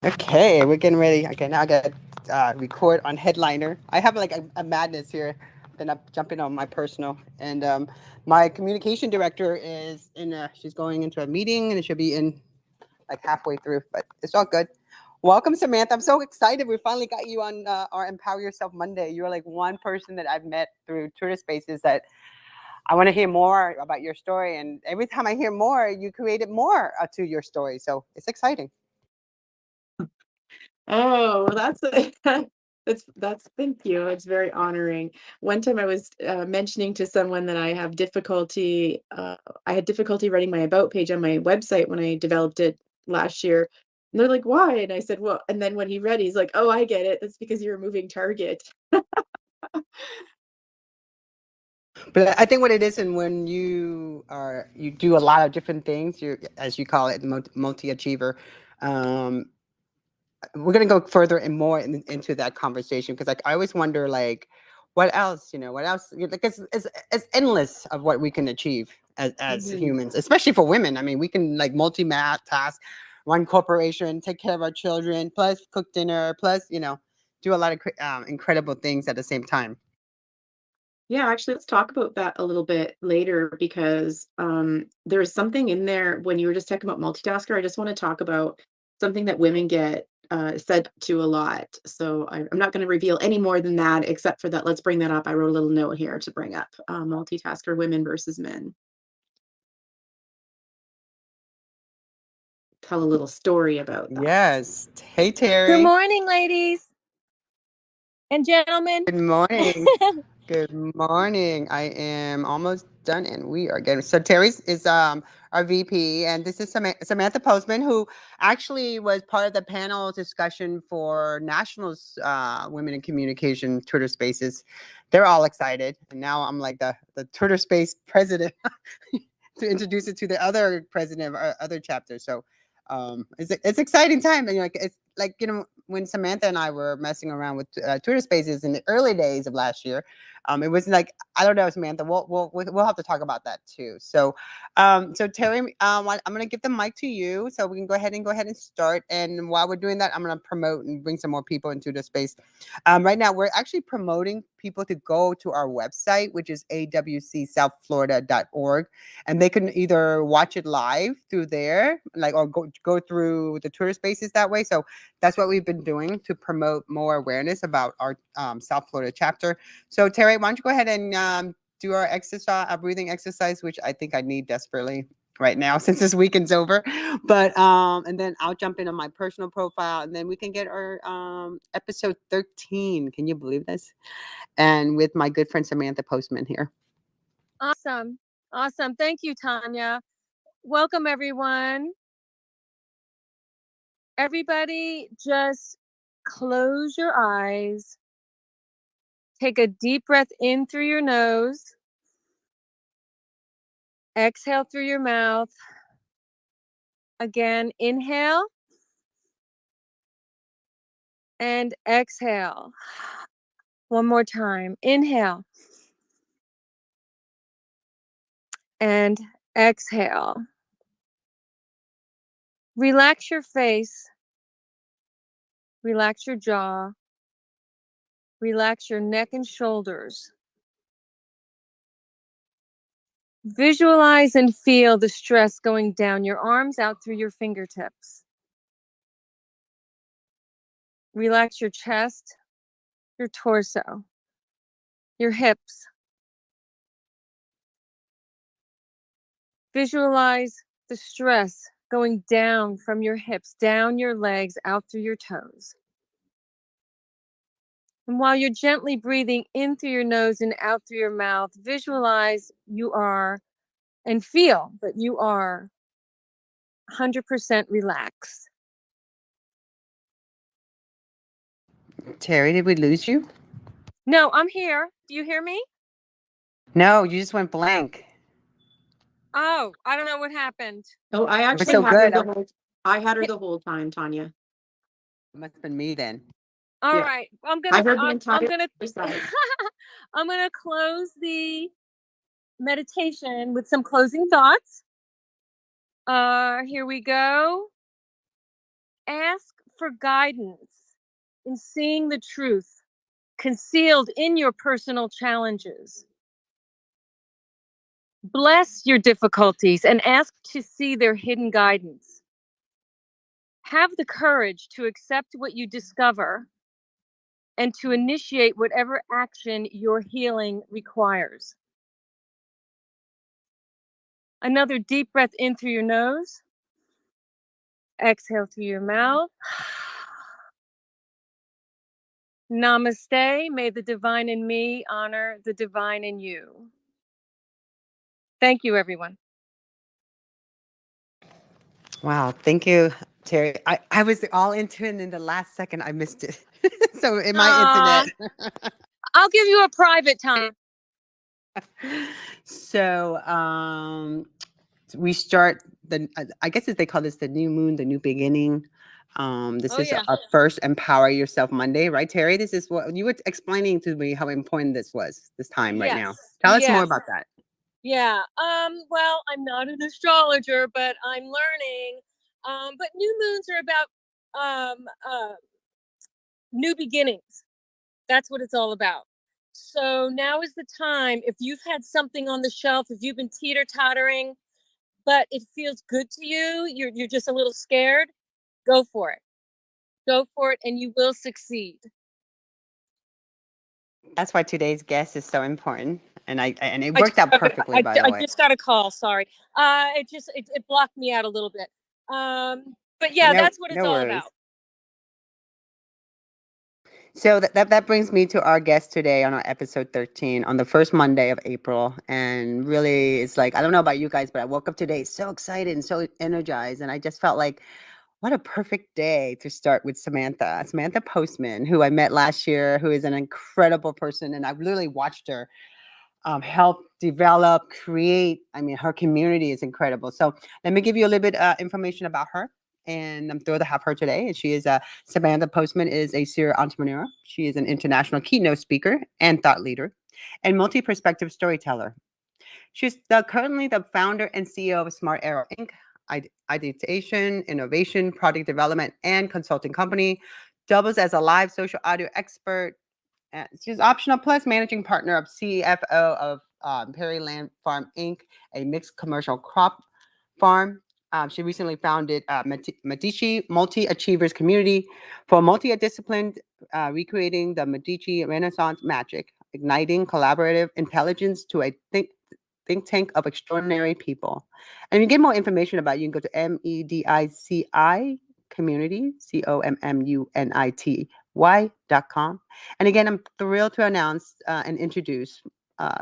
Okay, we're getting ready. Okay, now I got record on headliner. I have like a madness here. Then I'm jumping on my personal, and my communication director is in. She's going into a meeting, and she'll be in like halfway through. But it's all good. Welcome, Samantha. I'm so excited. We finally got you on our Empower Yourself Monday. You're like one person that I've met through Twitter Spaces that I want to hear more about your story. And every time I hear more, you created more to your story. So it's exciting. Oh, well, that's thank you. It's very honoring. One time I was mentioning to someone that I have difficulty. I had difficulty writing my about page on my website when I developed it last year. And they're like, "Why?" And I said, "Well," and then when he read, he's like, "Oh, I get it. That's because you're a moving target." But I think what it is, and when you do a lot of different things, you as you call it, multi achiever. Um, we're gonna go further and more into that conversation because like I always wonder like, what else? What else? Like it's endless of what we can achieve as Mhm. humans, especially for women. I mean, we can like multitask, run corporation, take care of our children, plus cook dinner, plus do a lot of incredible things at the same time. Yeah, actually, let's talk about that a little bit later because there's something in there when you were just talking about multitasker. I just want to talk about something that women get said to a lot. So I'm not going to reveal any more than that, except for that. Let's bring that up. I wrote a little note here to bring up multitasker women versus men. Tell a little story about that. Yes. Hey, Good Terry. morning, ladies and gentlemen. Good morning. Good morning. I am almost done, and we are getting. So Terry is our VP, and this is Samantha Postman, who actually was part of the panel discussion for Nationals Women in Communication Twitter Spaces. They're all excited, and now I'm like the Twitter Space president to introduce it to the other president of our other chapter. So it's exciting time, and like it's like when Samantha and I were messing around with Twitter Spaces in the early days of last year. It was like I don't know, Samantha. We'll have to talk about that too. So Terry, I'm gonna give the mic to you, so we can go ahead and start. And while we're doing that, I'm gonna promote and bring some more people into the space. Right now, we're actually promoting people to go to our website, which is awcsouthflorida.org, and they can either watch it live through there, like, or go through the Twitter Spaces that way. So that's what we've been doing to promote more awareness about our South Florida chapter. So Terry, why don't you go ahead and do our exercise, our breathing exercise, which I think I need desperately right now since this weekend's over. But and then I'll jump into my personal profile, and then we can get our episode 13. Can you believe this? And with my good friend Samantha Postman here. Awesome. Awesome. Thank you, Tonya. Welcome, everyone. Everybody, just close your eyes. Take a deep breath in through your nose. Exhale through your mouth. Again, inhale and exhale. One more time. Inhale and exhale. Relax your face. Relax your jaw. Relax your neck and shoulders. Visualize and feel the stress going down your arms, out through your fingertips. Relax your chest, your torso, your hips. Visualize the stress going down from your hips, down your legs, out through your toes. And while you're gently breathing in through your nose and out through your mouth, visualize you are and feel that you are 100% relaxed. Terry, did we lose you? No, I'm here. Do you hear me? No, you just went blank. Oh, I don't know what happened. Oh, I It was actually so had her good. the whole. I had her the whole time, Tanya. It must have been me then. All Yeah, right. I heard the I'm entire gonna exercise. I'm gonna close the meditation with some closing thoughts. Here we go. Ask for guidance in seeing the truth concealed in your personal challenges. Bless your difficulties and ask to see their hidden guidance. Have the courage to accept what you discover and to initiate whatever action your healing requires. Another deep breath in through your nose. Exhale through your mouth. Namaste. May the divine in me honor the divine in you. Thank you, everyone. Wow, thank you, Terry. I was all into it, and in the last second, I missed it. So in my internet. I'll give you a private time. So we start I guess they call this the new moon, the new beginning. This is our first Empower Yourself Monday, right, Terry? This is what you were explaining to me how important this was this time right now. Tell us more about that. Yeah. Well, I'm not an astrologer, but I'm learning. But new moons are about new beginnings. That's what it's all about. So now is the time. If you've had something on the shelf, if you've been teeter-tottering, but it feels good to you, you're just a little scared, go for it. Go for it, and you will succeed. That's why today's guest is so important, and it worked out perfectly. By the way, I just got a call. Sorry, it blocked me out a little bit. But yeah, that's what it's all about. So that brings me to our guest today on our episode 13 on the first Monday of April. And really, it's like, I don't know about you guys, but I woke up today so excited and so energized. And I just felt like, what a perfect day to start with Samantha Postman, who I met last year, who is an incredible person. And I've literally watched her help develop, create. I mean, her community is incredible. So let me give you a little bit information about her. And I'm thrilled to have her today. And she is Samantha Postman is a serial entrepreneur. She is an international keynote speaker and thought leader and multi-perspective storyteller. She's currently the founder and CEO of Smart Arrow Inc., ideation, innovation, product development, and consulting company, doubles as a live social audio expert. She's optional plus managing partner of CFO of Perryland Farm Inc., a mixed commercial crop farm. She recently founded Medici Multi-Achievers Community for multi-disciplined, recreating the Medici Renaissance magic, igniting collaborative intelligence to a think tank of extraordinary people. And you get more information about you can go to MEDICI community, COMMUNITY.com. And again, I'm thrilled to announce and introduce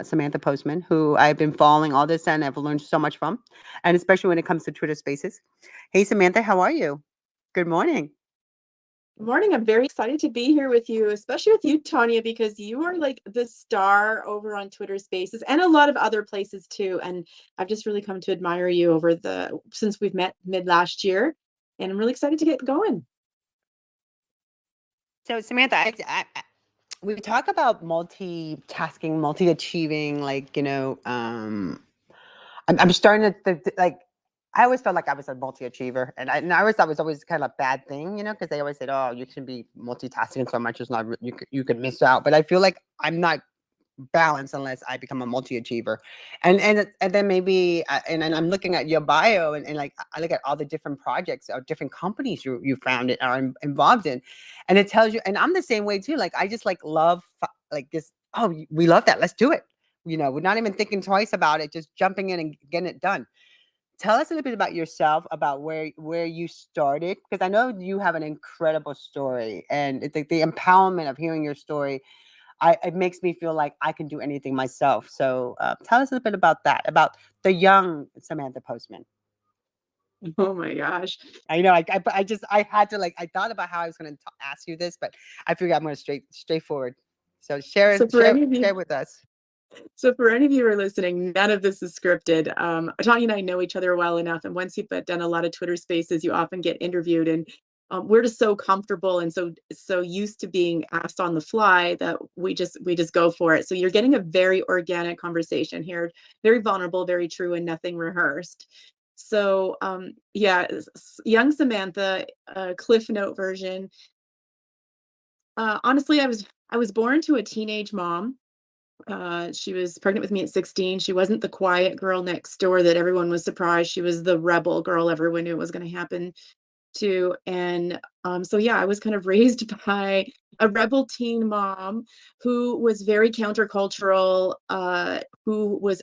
Samantha Postman, who I've been following all this and I've learned so much from, and especially when it comes to Twitter Spaces. Hey, Samantha, how are you? Good morning. Good morning. I'm very excited to be here with you, especially with you, Tonya, because you are like the star over on Twitter Spaces and a lot of other places too. And I've just really come to admire you since we've met mid last year, and I'm really excited to get going. So, Samantha, we talk about multitasking, multi-achieving, like, I'm starting to like, I always felt like I was a multi-achiever, and I always thought it was always kind of a bad thing, because they always said, oh, you should be multitasking so much, it's not, you could miss out. But I feel like I'm not balanced unless I become a multi-achiever. And then maybe, and I'm looking at your bio, and like, I look at all the different projects or different companies you founded are involved in, and it tells you, and I'm the same way too. Like, I just like love like this. Oh, we love that. Let's do it. We're not even thinking twice about it, just jumping in and getting it done. Tell us a little bit about yourself, about where you started, because I know you have an incredible story, and it's like the empowerment of hearing your story. It makes me feel like I can do anything myself. So tell us a little bit about that, about the young Samantha Postman. Oh my gosh. I know. I had to, like, I thought about how I was going to ask you this, but I figured I'm going to straightforward. So share with us. So for any of you who are listening, none of this is scripted. Tonya and I know each other well enough, and once you've done a lot of Twitter Spaces, you often get interviewed, and we're just so comfortable and so used to being asked on the fly that we just go for it. So you're getting a very organic conversation here, very vulnerable, very true, and nothing rehearsed. So yeah, young Samantha, Cliff Note version. Honestly, I was born to a teenage mom. She was pregnant with me at 16. She wasn't the quiet girl next door that everyone was surprised. She was the rebel girl everyone knew it was going to happen to. And so yeah, I was kind of raised by a rebel teen mom who was very countercultural, who was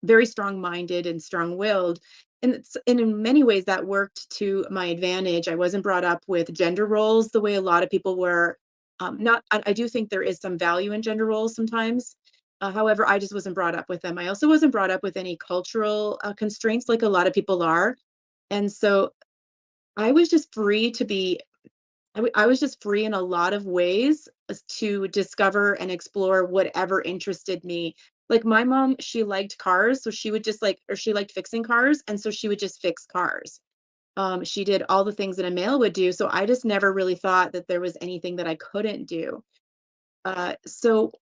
very strong-minded and strong-willed. And in many ways that worked to my advantage. I wasn't brought up with gender roles the way a lot of people were. Not, I do think there is some value in gender roles sometimes. However, I just wasn't brought up with them. I also wasn't brought up with any cultural constraints like a lot of people are. And so I was just free to be I was just free in a lot of ways to discover and explore whatever interested me. Like my mom, she liked cars, so she would just like, or she liked fixing cars, and so she would just fix cars. She did all the things that a male would do, so I just never really thought that there was anything that I couldn't do. So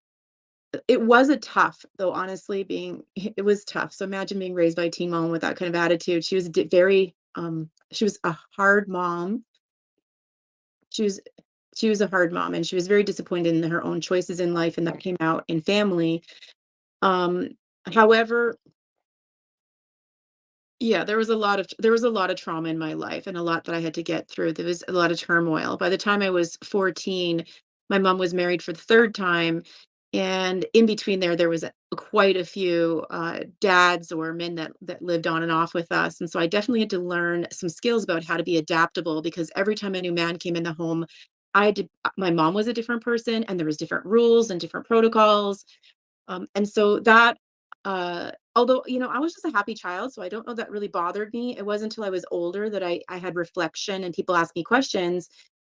it was a tough, though, honestly, being it was tough. So imagine being raised by a teen mom with that kind of attitude. She was very, she was a hard mom. She was she was a hard mom, and she was very disappointed in her own choices in life, and that came out in family. Um, However, yeah, there was a lot of trauma in my life and a lot that I had to get through. There was a lot of turmoil. By the time I was 14, my mom was married for the third time, and in between there was quite a few dads or men that lived on and off with us. And so I definitely had to learn some skills about how to be adaptable, because every time a new man came in the home, my mom was a different person, and there was different rules and different protocols. And so that, although, I was just a happy child, so I don't know that really bothered me. It wasn't until I was older that I had reflection and people asked me questions,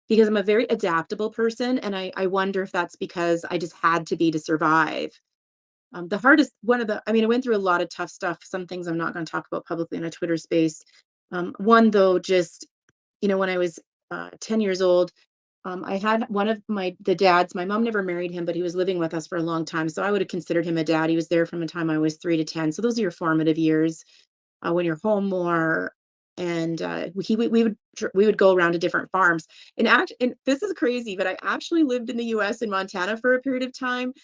because I'm a very adaptable person. And I wonder if that's because I just had to be to survive. The hardest, I mean, I went through a lot of tough stuff. Some things I'm not going to talk about publicly in a Twitter space. One, though, just, when I was 10 years old, I had one of the dads. My mom never married him, but he was living with us for a long time. So I would have considered him a dad. He was there from the time I was 3 to 10. So those are your formative years, when you're home more. And we would go around to different farms. And this is crazy, but I actually lived in the U.S. in Montana for a period of time.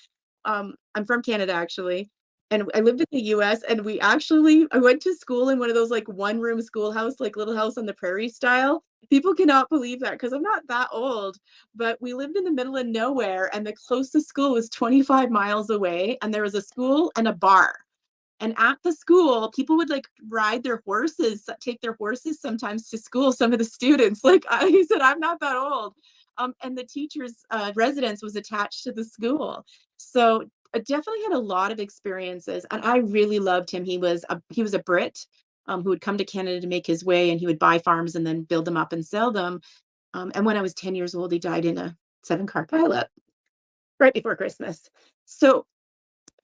I'm from Canada, actually. And I lived in the US, and I went to school in one of those like one room schoolhouse, like Little House on the Prairie style. People cannot believe that, because I'm not that old, but we lived in the middle of nowhere, and the closest school was 25 miles away, and there was a school and a bar. And at the school, people would like ride their horses, take their horses sometimes to school. Some of the students, like I said, I'm not that old. And the teacher's residence was attached to the school. So I definitely had a lot of experiences, and I really loved him. He was a Brit, who would come to Canada to make his way, and he would buy farms and then build them up and sell them. And when I was 10 years old, he died in a 7-car pileup right before Christmas. So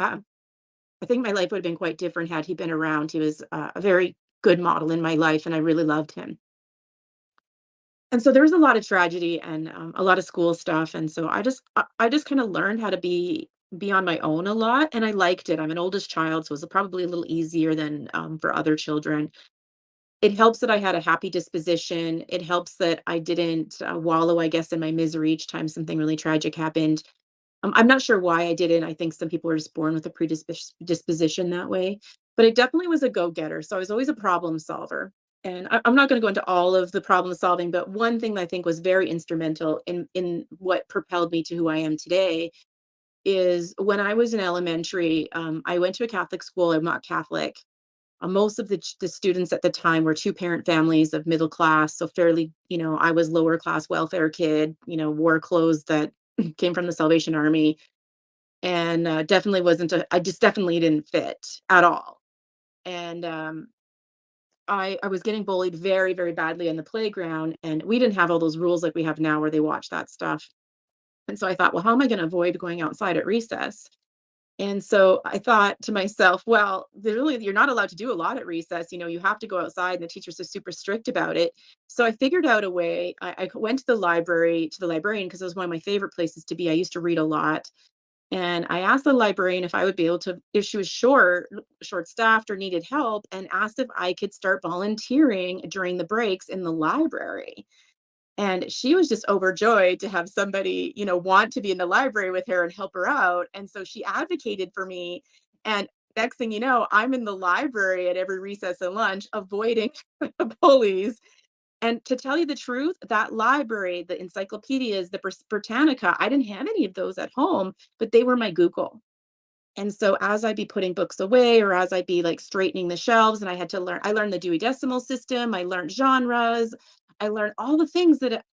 uh, I think my life would have been quite different had he been around. He was a very good model in my life, and I really loved him. And so there was a lot of tragedy and a lot of school stuff. And so I just kind of learned how to be on my own a lot, and I liked it. I'm an oldest child, so it was probably a little easier than for other children. It helps that I had a happy disposition. It helps that I didn't wallow, I guess, in my misery each time something really tragic happened. I'm not sure why I didn't. I think some people are just born with a predisposition that way, but it definitely was a go-getter. So I was always a problem solver. And I'm not going to go into all of the problem solving, but one thing that I think was very instrumental in what propelled me to who I am today is when I was in elementary. I went to a Catholic school. I'm not Catholic. Most of the students at the time were two-parent families of middle class, so fairly, I was lower class welfare kid, wore clothes that came from the Salvation Army, and definitely wasn't I just definitely didn't fit at all. And I was getting bullied very, very badly in the playground, and we didn't have all those rules like we have now where they watch that stuff. And so I thought, well, how am I going to avoid going outside at recess? And so I thought to myself, well, you're not allowed to do a lot at recess. You have to go outside, and the teachers are super strict about it. So I figured out a way. I went to the library, to the librarian, because it was one of my favorite places to be. I used to read a lot. And I asked the librarian if I would be able to, if she was short-staffed or needed help, and asked if I could start volunteering during the breaks in the library. And she was just overjoyed to have somebody, want to be in the library with her and help her out. And so she advocated for me. And next thing you know, I'm in the library at every recess and lunch, avoiding the bullies. And to tell you the truth, that library, the encyclopedias, the Britannica, I didn't have any of those at home, but they were my Google. And so as I'd be putting books away, or as I'd be like straightening the shelves, and I learned the Dewey Decimal System, I learned genres, I learned all the things that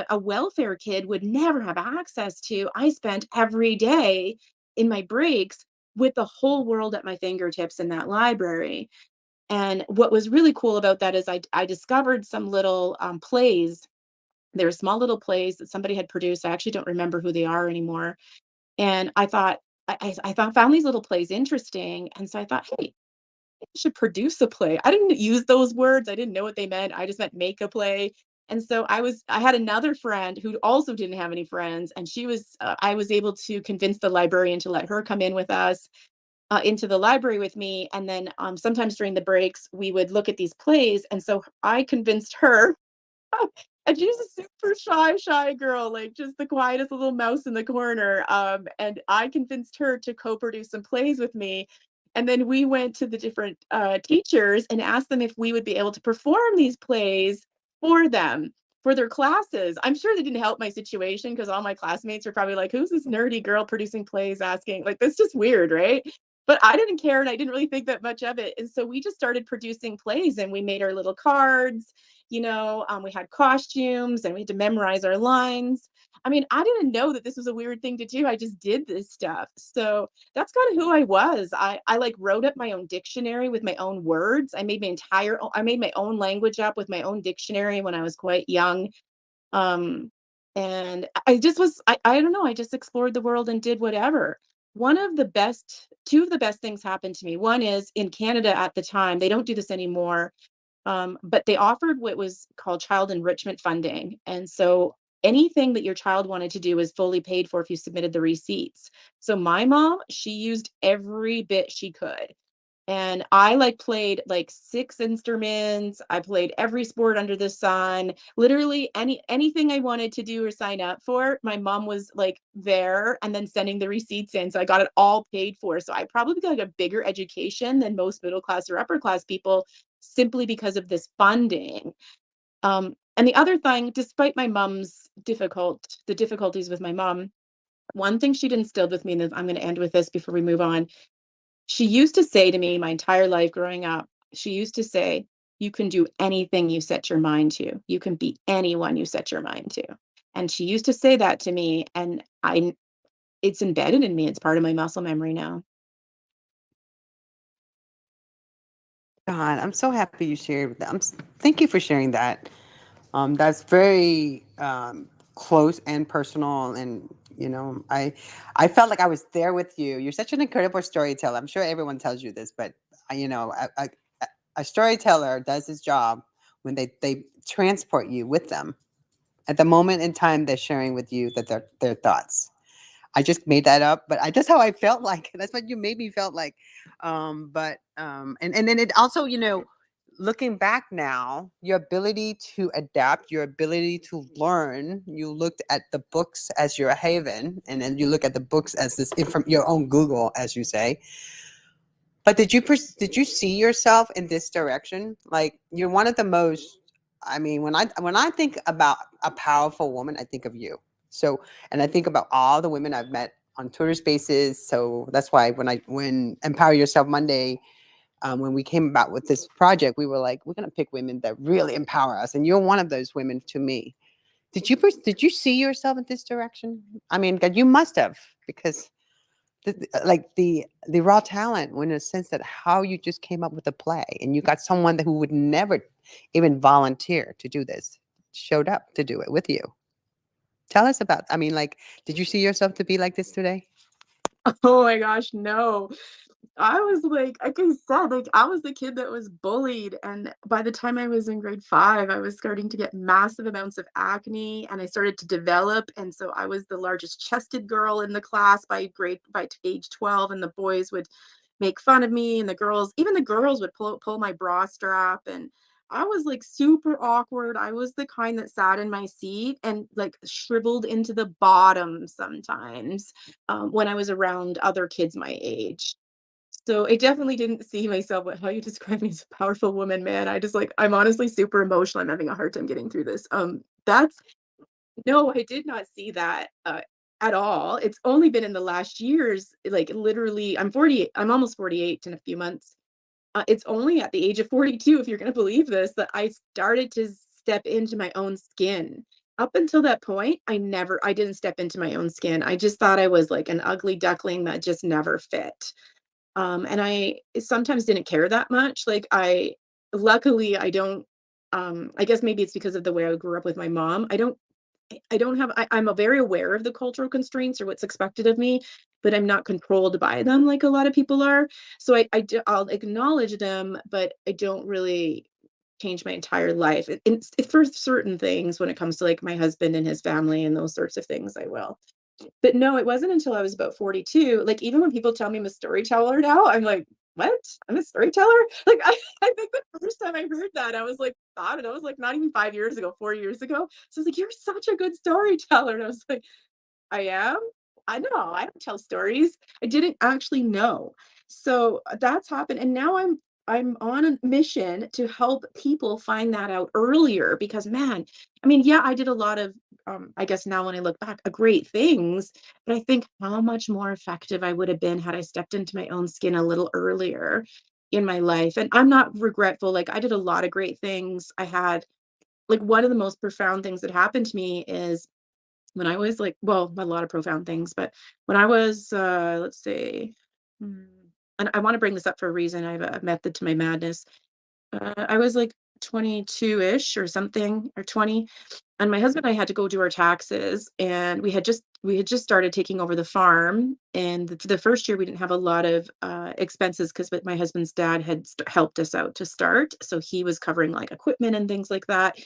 a welfare kid would never have access to. I spent every day in my breaks with the whole world at my fingertips in that library. And what was really cool about that is I discovered some little plays. There were small little plays that somebody had produced. I actually don't remember who they are anymore. And I thought, found these little plays interesting. And so I thought, hey, I should produce a play. I didn't use those words. I didn't know what they meant. I just meant make a play. And so I had another friend who also didn't have any friends. And I was able to convince the librarian to let her come in with us into the library with me. And then sometimes during the breaks, we would look at these plays. And so I convinced her. And she's a super shy girl, like just the quietest little mouse in the corner. And I convinced her to co-produce some plays with me. And then we went to the different teachers and asked them if we would be able to perform these plays for them, for their classes. I'm sure they didn't help my situation, because all my classmates were probably like, who's this nerdy girl producing plays, asking? Like, that's just weird, right? But I didn't care, and I didn't really think that much of it. And so we just started producing plays, and we made our little cards. We had costumes, and we had to memorize our lines. I mean, I didn't know that this was a weird thing to do. I just did this stuff. So that's kind of who I was. I like wrote up my own dictionary with my own words. I made my own language up with my own dictionary when I was quite young. And I just was, I don't know, I just explored the world and did whatever. Two of the best things happened to me. One is, in Canada at the time, they don't do this anymore, but they offered what was called child enrichment funding. And so anything that your child wanted to do was fully paid for if you submitted the receipts. So my mom, she used every bit she could. And I played like 6 instruments. I played every sport under the sun. Literally anything I wanted to do or sign up for, my mom was like there and then sending the receipts in. So I got it all paid for. So I probably got a bigger education than most middle class or upper class people, simply because of this funding. And the other thing, despite the difficulties with my mom, one thing she'd instilled with me, and I'm going to end with this before we move on. She used to say to me my entire life growing up, she used to say, you can do anything you set your mind to. You can be anyone you set your mind to. And she used to say that to me, and it's embedded in me. It's part of my muscle memory now. God, I'm so happy you shared that. Thank you for sharing that. That's very close and personal, and I felt like I was there with you. You're such an incredible storyteller. I'm sure everyone tells you this, but a storyteller does his job when they transport you with them at the moment in time they're sharing with you that their thoughts. I just made that up, but that's how I felt like. That's what you made me felt like. And then it also, looking back now, your ability to adapt, your ability to learn, you looked at the books as your haven, and then you look at the books as from your own Google, as you say. But did you see yourself in this direction? Like, you're one of the most, I mean, when I think about a powerful woman, I think of you. So, and I think about all the women I've met on Twitter Spaces. So that's why when Empower Yourself Monday, when we came about with this project, we were like, we're going to pick women that really empower us. And you're one of those women to me. Did you see yourself in this direction? I mean, God, you must have, because the raw talent, in a sense that how you just came up with a play, and you got someone who would never even volunteer to do this, showed up to do it with you. Tell us about, did you see yourself to be like this today? Oh my gosh, no. I was like I said, like I was the kid that was bullied. And by the time I was in grade 5, I was starting to get massive amounts of acne and I started to develop. And so I was the largest chested girl in the class by age 12. And the boys would make fun of me and even the girls would pull my bra strap. And I was like super awkward. I was the kind that sat in my seat and like shriveled into the bottom sometimes when I was around other kids my age. So I definitely didn't see myself what how you describe me as a powerful woman, man. I'm honestly super emotional. I'm having a hard time getting through this. That's no, I did not see that at all. It's only been in the last years, like literally, I'm 48, I'm almost 48 in a few months. It's only at the age of 42, if you're gonna believe this, that I started to step into my own skin. Up until that point, I didn't step into my own skin. I just thought I was like an ugly duckling that just never fit. And I sometimes didn't care that much. Luckily, I don't, I guess maybe it's because of the way I grew up with my mom. I don't have, I'm very aware of the cultural constraints or what's expected of me, but I'm not controlled by them like a lot of people are. So I'll acknowledge them, but I don't really change my entire life. For certain things, when it comes to like my husband and his family and those sorts of things, I will. But no, it wasn't until I was about 42, like, even when people tell me I'm a storyteller now, I'm like, "What? I'm a storyteller?" Like, I think the first time I heard that, I was like, thought it I was, like, not even 5 years ago, 4 years ago. So I was like, "You're such a good storyteller." And I was like, I am? I know, I don't tell stories. I didn't actually know. So, that's happened, and now I'm on a mission to help people find that out earlier because, man, I mean, yeah, I did a lot of, I guess now when I look back, great things, but I think how much more effective I would have been had I stepped into my own skin a little earlier in my life, and I'm not regretful, like, I did a lot of great things. I had like, one of the most profound things that happened to me is when I was like well, a lot of profound things, but when I was, let's see, hmm, and I wanna bring this up for a reason, I have a method to my madness. I was like 22-ish or something, or 20, and my husband and I had to go do our taxes, and we had just started taking over the farm, and for the first year, we didn't have a lot of, expenses because my husband's dad had helped us out to start, so he was covering, like, equipment and things like that.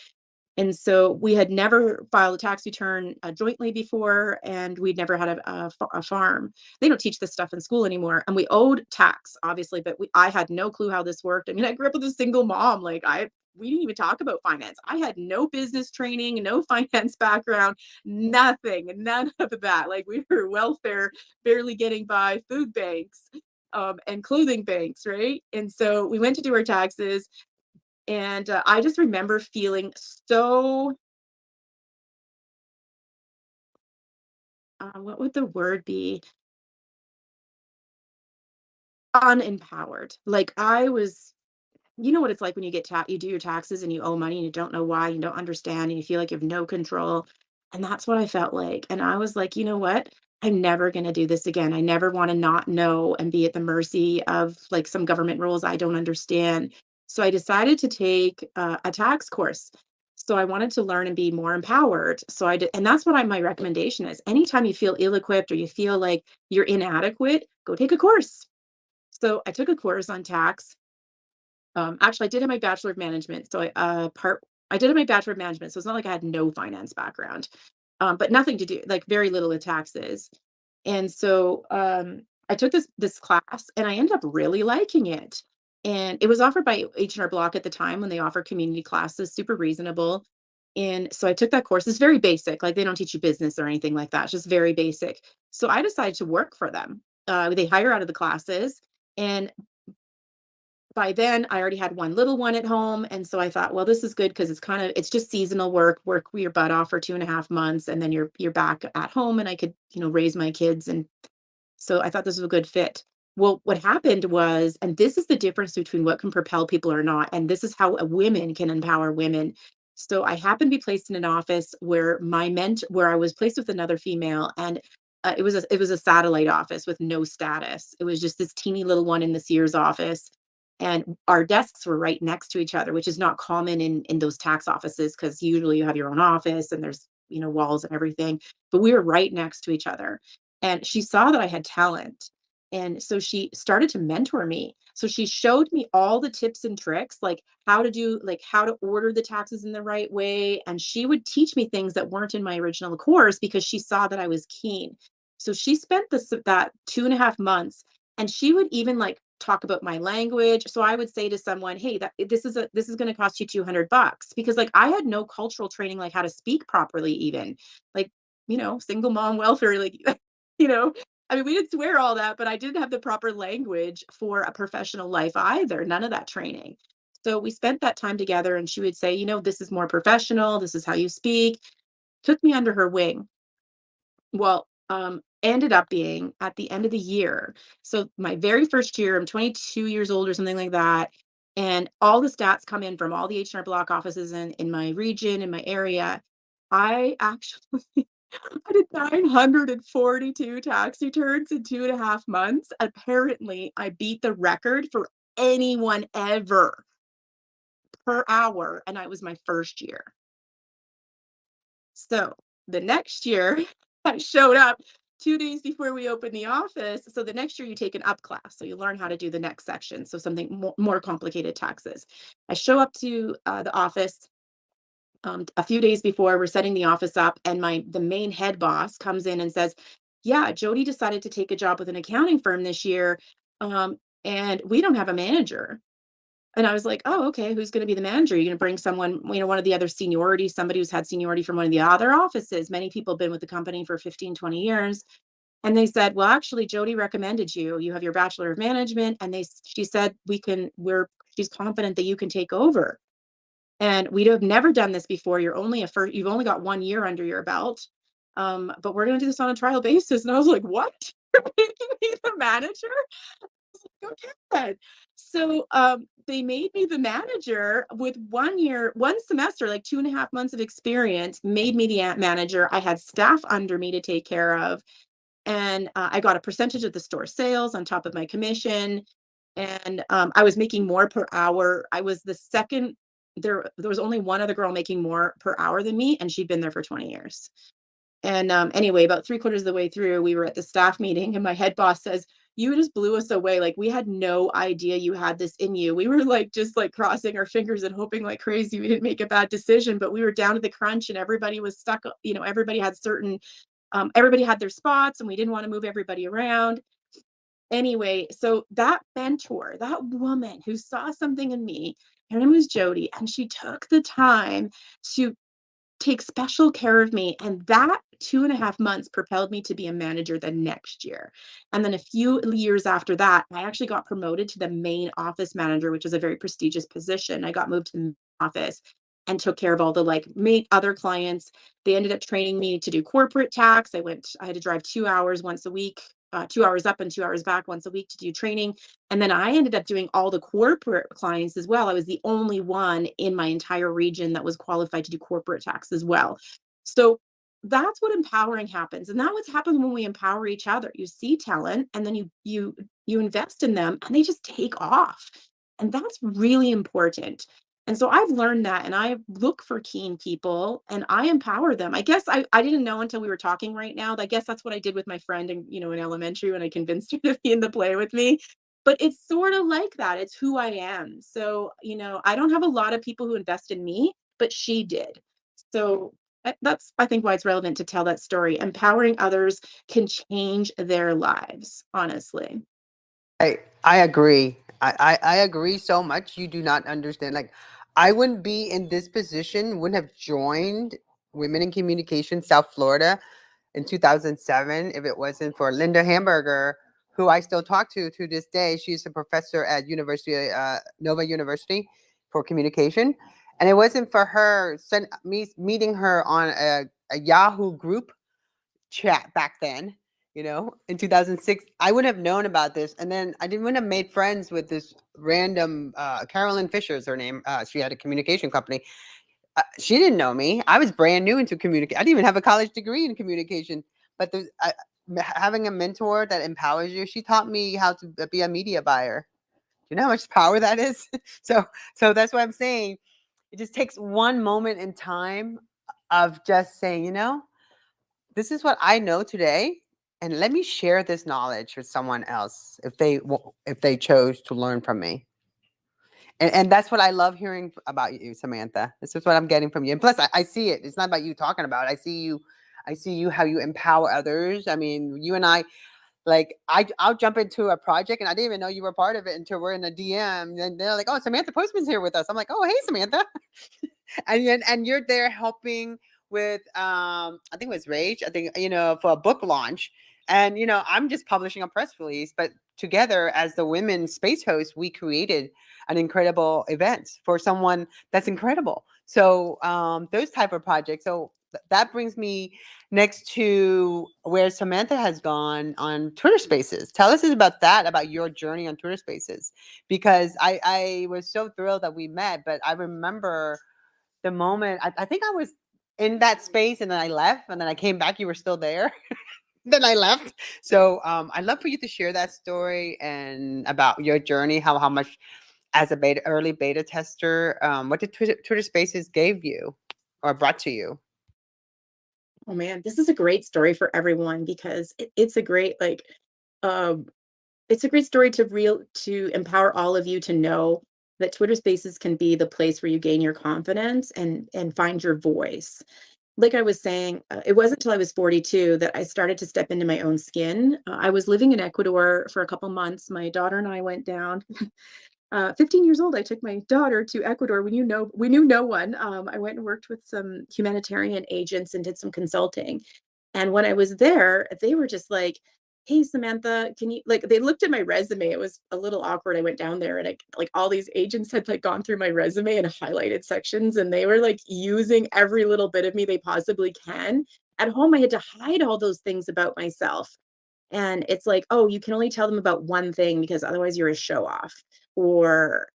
And so we had never filed a tax return jointly before, and we'd never had a farm. They don't teach this stuff in school anymore. And we owed tax, obviously, but I had no clue how this worked. I mean, I grew up with a single mom. We didn't even talk about finance. I had no business training, no finance background, nothing, none of that. Like we were welfare, barely getting by, food banks, and clothing banks, right? And so we went to do our taxes and, I just remember feeling so, what would the word be? Unempowered. Like, I was you know what it's like when you do your taxes and you owe money and you don't know why, you don't understand, and you feel like you have no control, and that's what I felt like, and I was like, "You know what? I'm never gonna do this again. I never wanna not know and be at the mercy of, like, some government rules I don't understand." So I decided to take, a tax course. So I wanted to learn and be more empowered. So I did and that's what my recommendation is. Anytime you feel ill-equipped or you feel like you're inadequate, go take a course. So I took a course on tax. Actually, I did have my Bachelor of Management, so I did have my Bachelor of Management, so it's not like I had no finance background, but nothing to do like, very little with taxes, and so, I took this class, and I ended up really liking it, and it was offered by H&R Block at the time when they offer community classes, super reasonable, and so I took that course. It's very basic, like, they don't teach you business or anything like that, it's just very basic. So I decided to work for them. They hire out of the classes, and by then I already had one little one at home. And so I thought, well, this is good because it's just seasonal work your butt off for 2.5 months, and then you're back at home and I could, raise my kids. And so I thought this was a good fit. Well, what happened was, and this is the difference between what can propel people or not, and this is how women can empower women. So I happened to be placed in an office where I was placed with another female, and it was a satellite office with no status. It was just this teeny little one in the Sears office, and our desks were right next to each other, which is not common in those tax offices because usually you have your own office and there's walls and everything. But we were right next to each other, and she saw that I had talent. And so she started to mentor me. So she showed me all the tips and tricks, like how to order the taxes in the right way. And she would teach me things that weren't in my original course because she saw that I was keen. So she spent that 2.5 months, and she would even like talk about my language. So I would say to someone, hey, this is going to cost you $200, because like I had no cultural training, like how to speak properly, even like, single mom welfare, like, I mean, we didn't swear all that, but I didn't have the proper language for a professional life either. None of that training. So we spent that time together, and she would say, this is more professional. This is how you speak. Took me under her wing. Well, ended up being at the end of the year. So my very first year, I'm 22 years old or something like that. And all the stats come in from all the H&R Block offices in my region, in my area. I actually I did 942 tax returns in 2.5 months. Apparently, I beat the record for anyone ever per hour, and I was my first year. So the next year, I showed up 2 days before we opened the office. So the next year, you take an up class. So you learn how to do the next section. So something more complicated taxes. I show up to the office a few days before we're setting the office up, and the main head boss comes in and says, yeah, Jody decided to take a job with an accounting firm this year, and we don't have a manager. And I was like, oh, okay, who's going to be the manager? You're going to bring someone, one of the other seniority, somebody who's had seniority from one of the other offices. Many people have been with the company for 15, 20 years. And they said, well, actually, Jody recommended you. You have your Bachelor of Management. And she said, she's confident that you can take over. And we'd have never done this before. You've only got 1 year under your belt. But we're going to do this on a trial basis. And I was like, what? You're making me the manager? I was like, okay. So they made me the manager with 1 year, 1 semester, like 2.5 months of experience, made me the manager. I had staff under me to take care of. And I got a percentage of the store sales on top of my commission. And I was making more per hour. I was the second. There was only one other girl making more per hour than me, and she'd been there for 20 years. And anyway, about 3/4 of the way through, we were at the staff meeting, and my head boss says, you just blew us away. Like, we had no idea you had this in you. We were like, just like crossing our fingers and hoping like crazy we didn't make a bad decision, but we were down to the crunch, and everybody was stuck. Everybody had their spots, and we didn't want to move everybody around. Anyway, so that mentor, that woman who saw something in me, her name was Jody, and she took the time to take special care of me. And that 2.5 months propelled me to be a manager the next year. And then a few years after that, I actually got promoted to the main office manager, which is a very prestigious position. I got moved to the office and took care of all the main other clients. They ended up training me to do corporate tax. I had to drive 2 hours once a week, 2 hours up and 2 hours back once a week to do training. And then I ended up doing all the corporate clients as well. I was the only one in my entire region that was qualified to do corporate tax as well. So that's what empowering happens. And that's what's happened when we empower each other. You see talent, and then you invest in them, and they just take off. And that's really important. And so I've learned that, and I look for keen people, and I empower them. I guess I didn't know until we were talking right now. I guess that's what I did with my friend in elementary, when I convinced her to be in the play with me. But it's sort of like that. It's who I am. So, I don't have a lot of people who invest in me, but she did. So that's, I think, why it's relevant to tell that story. Empowering others can change their lives, honestly. I agree. I agree so much. You do not understand. Like, I wouldn't be in this position, wouldn't have joined Women in Communication South Florida in 2007 if it wasn't for Linda Hamburger, who I still talk to this day. She's a professor at Nova University for communication. And it wasn't for her meeting her on a Yahoo group chat back then, in 2006, I wouldn't have known about this. And then wouldn't have made friends with this random Carolyn Fisher is her name. She had a communication company. She didn't know me. I was brand new into communication. I didn't even have a college degree in communication. But having a mentor that empowers you, she taught me how to be a media buyer. You know how much power that is? So that's what I'm saying. It just takes one moment in time of just saying, this is what I know today. and let me share this knowledge with someone else if they chose to learn from me. And that's what I love hearing about you, Samantha. This is what I'm getting from you. And plus, I see it. It's not about you talking about it. I see you how you empower others. I mean, you and I, like, I'll jump into a project and I didn't even know you were part of it until we're in a DM. And they're like, "Oh, Samantha Postman's here with us." I'm like, "Oh, hey, Samantha." And you're there helping with I think it was Rage, I think, for a book launch. And I'm just publishing a press release, but together as the women space host, we created an incredible event for someone that's incredible. So those type of projects. So that brings me next to where Samantha has gone on Twitter Spaces. Tell us about that, about your journey on Twitter Spaces, because I was so thrilled that we met. But I remember the moment I think I was in that space, and then I left, and then I came back. You were still there. Then I left. So I'd love for you to share that story and about your journey, how much as a early beta tester, what did Twitter Spaces gave you or brought to you? Oh man, this is a great story for everyone because it's a great um it's a great story to empower all of you to know that Twitter Spaces can be the place where you gain your confidence and find your voice. Like I was saying, it wasn't until I was 42 that I started to step into my own skin. I was living in Ecuador for a couple months. My daughter and I went down. 15 years old, I took my daughter to Ecuador. We knew no one. I went and worked with some humanitarian agents and did some consulting. And when I was there, they were just like, "Hey, Samantha, can you," like, they looked at my resume. It was a little awkward. I went down there and like all these agents had like gone through my resume and highlighted sections, and they were like using every little bit of me they possibly can. At home, I had to hide all those things about myself. And it's like, oh, you can only tell them about one thing because otherwise you're a show off, or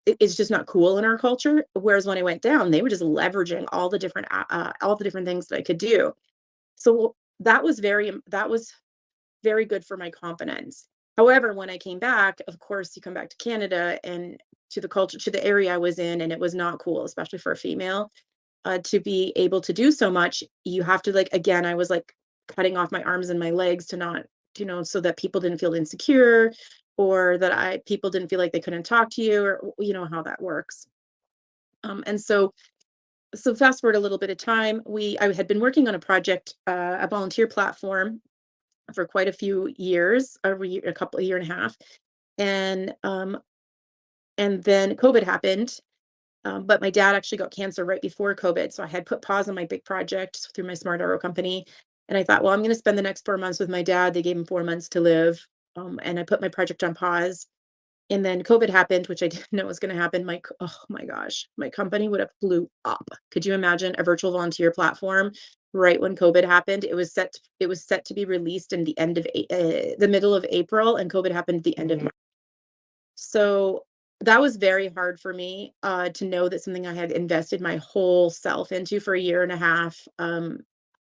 it's just not cool in our culture. Whereas when I went down, they were just leveraging all the different things that I could do. So that was very good for my confidence. However, when I came back, of course, you come back to Canada and to the culture, to the area I was in, and it was not cool, especially for a female, to be able to do so much. You have to, like, again, I was like cutting off my arms and my legs to not, so that people didn't feel insecure, or that people didn't feel like they couldn't talk to you, or you know how that works. And so fast forward a little bit of time, I had been working on a project, a volunteer platform for quite a few years, a couple, a year and a half, and then COVID happened. But my dad actually got cancer right before COVID, so I had put pause on my big project through my Smart Arrow company, and I thought, well, I'm going to spend the next 4 months with my dad. They gave him 4 months to live, and I put my project on pause. And then COVID happened, which I didn't know was going to happen. Oh my gosh, my company would have blew up. Could you imagine a virtual volunteer platform right when COVID happened? It was set to be released in the middle of April, and COVID happened at the end of March. So that was very hard for me, to know that something I had invested my whole self into for a year and a half,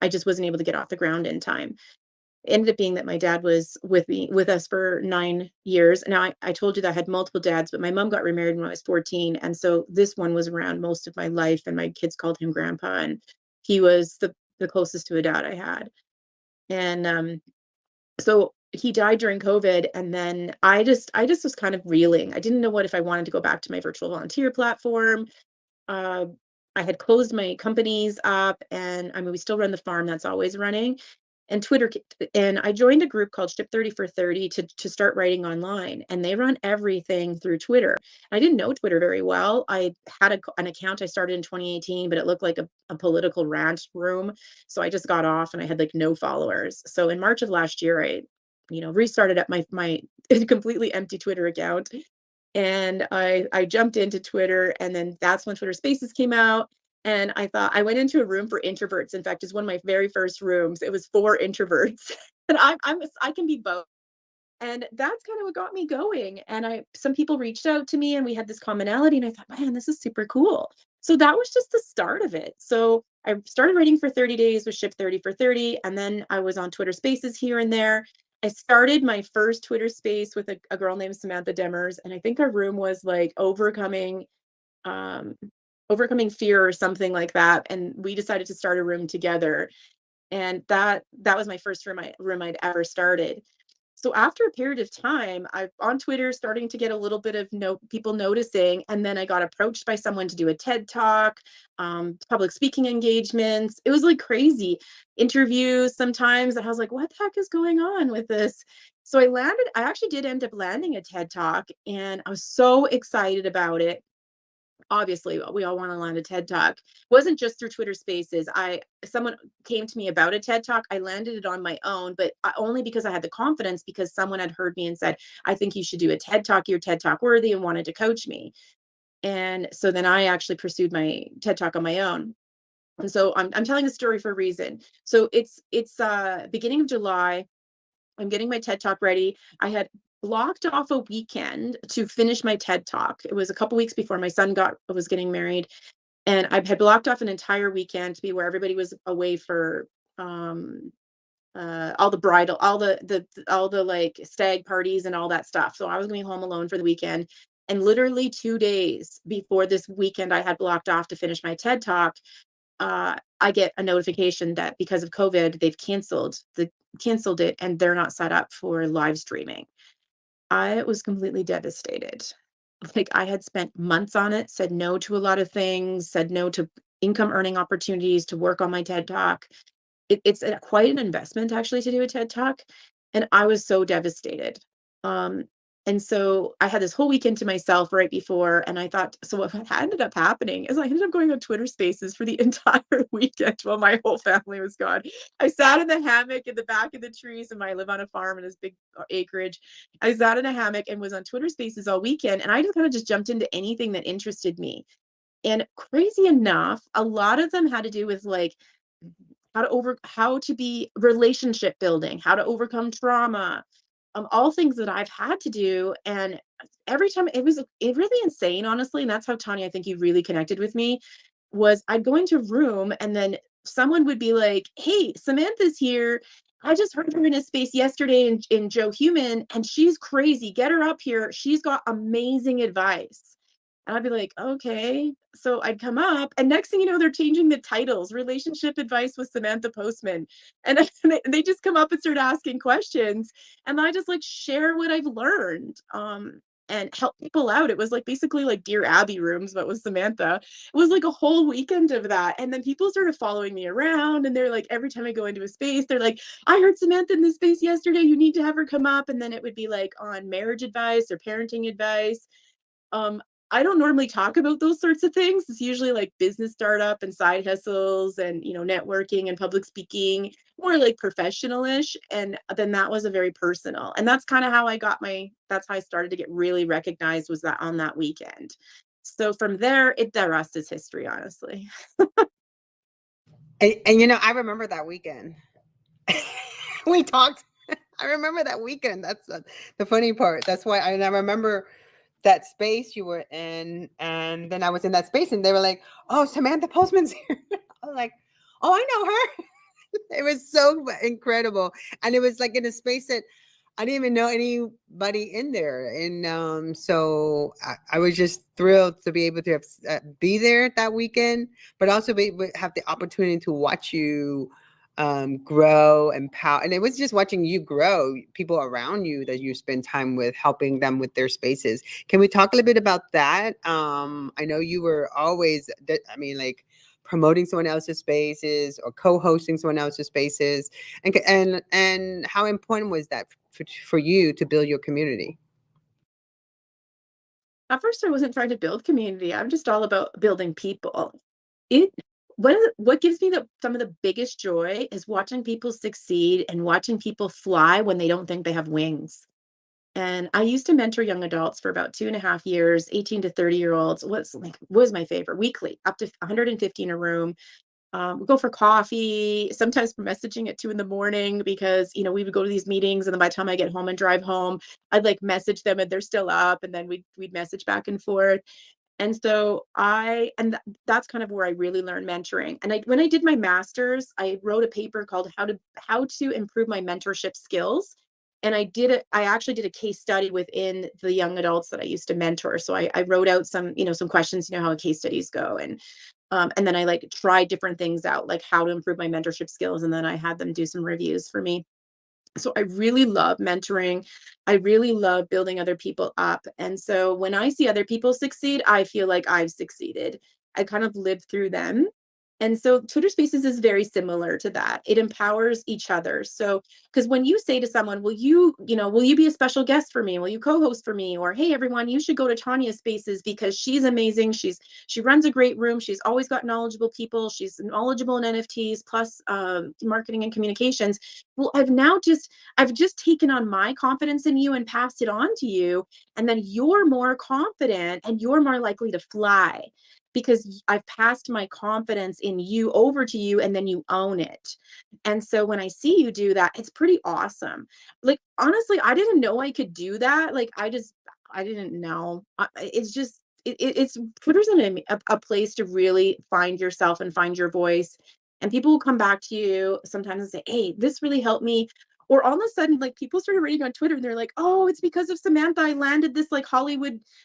I just wasn't able to get off the ground in time. It ended up being that my dad was with us for 9 years. Now, I told you that I had multiple dads, but my mom got remarried when I was 14. And so this one was around most of my life, and my kids called him grandpa. And he was the closest to a dad I had. And so he died during COVID, and then I just was kind of reeling. I didn't know what if I wanted to go back to my virtual volunteer platform. Uh, I had closed my companies up, and I mean, we still run the farm that's always running, and and I joined a group called Ship 30 for 30 to start writing online, and they run everything through Twitter. I didn't know Twitter very well. I had an account I started in 2018, but it looked like a political rant room, so I just got off, and I had like no followers. So in March of last year, I restarted up my completely empty Twitter account, and I jumped into Twitter, and then that's when Twitter Spaces came out. And I thought, I went into a room for introverts. In fact, it's one of my very first rooms. It was for introverts, and I can be both. And that's kind of what got me going. And some people reached out to me, and we had this commonality, and I thought, man, this is super cool. So that was just the start of it. So I started writing for 30 days with Ship 30 for 30, and then I was on Twitter Spaces here and there. I started my first Twitter space with a girl named Samantha Demers, and I think our room was like um, overcoming fear or something like that. And we decided to start a room together. And that was my first room I'd ever started. So after a period of time, I'm on Twitter starting to get a little bit of people noticing. And then I got approached by someone to do a TED Talk, public speaking engagements. It was like crazy. Interviews sometimes. And I was like, what the heck is going on with this? So I actually did end up landing a TED Talk, and I was so excited about it. Obviously, we all want to land a TED Talk. It wasn't just through Twitter Spaces. Someone came to me about a TED Talk. I landed it on my own, but only because I had the confidence, because someone had heard me and said, I think you should do a TED Talk. You're TED Talk worthy, and wanted to coach me. And so then I actually pursued my TED Talk on my own. And so I'm telling the story for a reason. So it's beginning of July. I'm getting my TED Talk ready. I had blocked off a weekend to finish my TED Talk. It was a couple weeks before my son was getting married, and I had blocked off an entire weekend to be where everybody was away for all the bridal, all the like stag parties and all that stuff. So I was going to be home alone for the weekend. And literally 2 days before this weekend I had blocked off to finish my TED Talk, I get a notification that because of COVID, they've canceled it, and they're not set up for live streaming. I was completely devastated. Like, I had spent months on it, said no to a lot of things, said no to income earning opportunities to work on my TED Talk. It's quite an investment actually to do a TED Talk, and I was so devastated. Um, and so I had this whole weekend to myself right before, and I thought, so what ended up happening is I ended up going on Twitter Spaces for the entire weekend while my whole family was gone. I sat in the hammock in the back of the trees, and I live on a farm in this big acreage. I sat in a hammock and was on Twitter Spaces all weekend, and I just kind of just jumped into anything that interested me. And crazy enough, a lot of them had to do with like how to be relationship building, how to overcome trauma, all things that I've had to do. And every time it really insane, honestly. And that's how, Tonya, I think you really connected with me, was I'd go into a room and then someone would be like, hey, Samantha's here. I just heard her in a space yesterday in Joe Human, and she's crazy. Get her up here. She's got amazing advice. And I'd be like, okay. So I'd come up, and next thing you know, they're changing the titles, relationship advice with Samantha Postman. And they just come up and start asking questions. And I just like share what I've learned. And help people out. It was like basically like Dear Abby rooms, but with Samantha. It was like a whole weekend of that. And then people started following me around, and they're like, every time I go into a space, they're like, I heard Samantha in this space yesterday. You need to have her come up. And then it would be like on marriage advice or parenting advice. Um, I don't normally talk about those sorts of things. It's usually like business startup and side hustles and, networking and public speaking, more like professional-ish. And then that was a very personal. And that's kind of how that's how I started to get really recognized, was that on that weekend. So from there, the rest is history, honestly. And I remember that weekend. We talked. I remember that weekend. That's the funny part. That's why I remember that space you were in, and then I was in that space, and they were like, "Oh, Samantha Postman's here." I was like, "Oh, I know her." It was so incredible, and it was like in a space that I didn't even know anybody in there, and so I was just thrilled to be able to be there that weekend, but also have the opportunity to watch you grow and power. And it was just watching you grow, people around you that you spend time with, helping them with their spaces. Can we talk a little bit about that? I know you were always, like promoting someone else's spaces or co-hosting someone else's spaces, and how important was that for you to build your community? At first, I wasn't trying to build community. I'm just all about building people. What gives me some of the biggest joy is watching people succeed and watching people fly when they don't think they have wings. And I used to mentor young adults for about 2.5 years, 18 to 30-year-olds. Was my favorite, weekly, up to 150 in a room. We go for coffee, sometimes for messaging at 2 a.m, because, we would go to these meetings, and then by the time I get home and drive home, I'd like message them and they're still up, and then we'd message back and forth. And so that's kind of where I really learned mentoring. And when I did my master's, I wrote a paper called how to improve my mentorship skills. And I actually did a case study within the young adults that I used to mentor. So I wrote out some questions, how case studies go. And And then I like tried different things out, like how to improve my mentorship skills. And then I had them do some reviews for me. So I really love mentoring. I really love building other people up. And so when I see other people succeed, I feel like I've succeeded. I kind of lived through them. And so Twitter Spaces is very similar to that. It empowers each other. So, because when you say to someone, will you be a special guest for me? Will you co-host for me? Or, hey, everyone, you should go to Tonya Spaces because she's amazing. She runs a great room. She's always got knowledgeable people. She's knowledgeable in NFTs plus marketing and communications. Well, I've just taken on my confidence in you and passed it on to you. And then you're more confident and you're more likely to fly because I've passed my confidence in you over to you and then you own it. And so when I see you do that, it's pretty awesome. Like, honestly, I didn't know I could do that. Like, I didn't know. It's just, it's Twitter's a place to really find yourself and find your voice. And people will come back to you sometimes and say, hey, this really helped me. Or all of a sudden, like people started reading on Twitter and they're like, oh, it's because of Samantha. I landed this like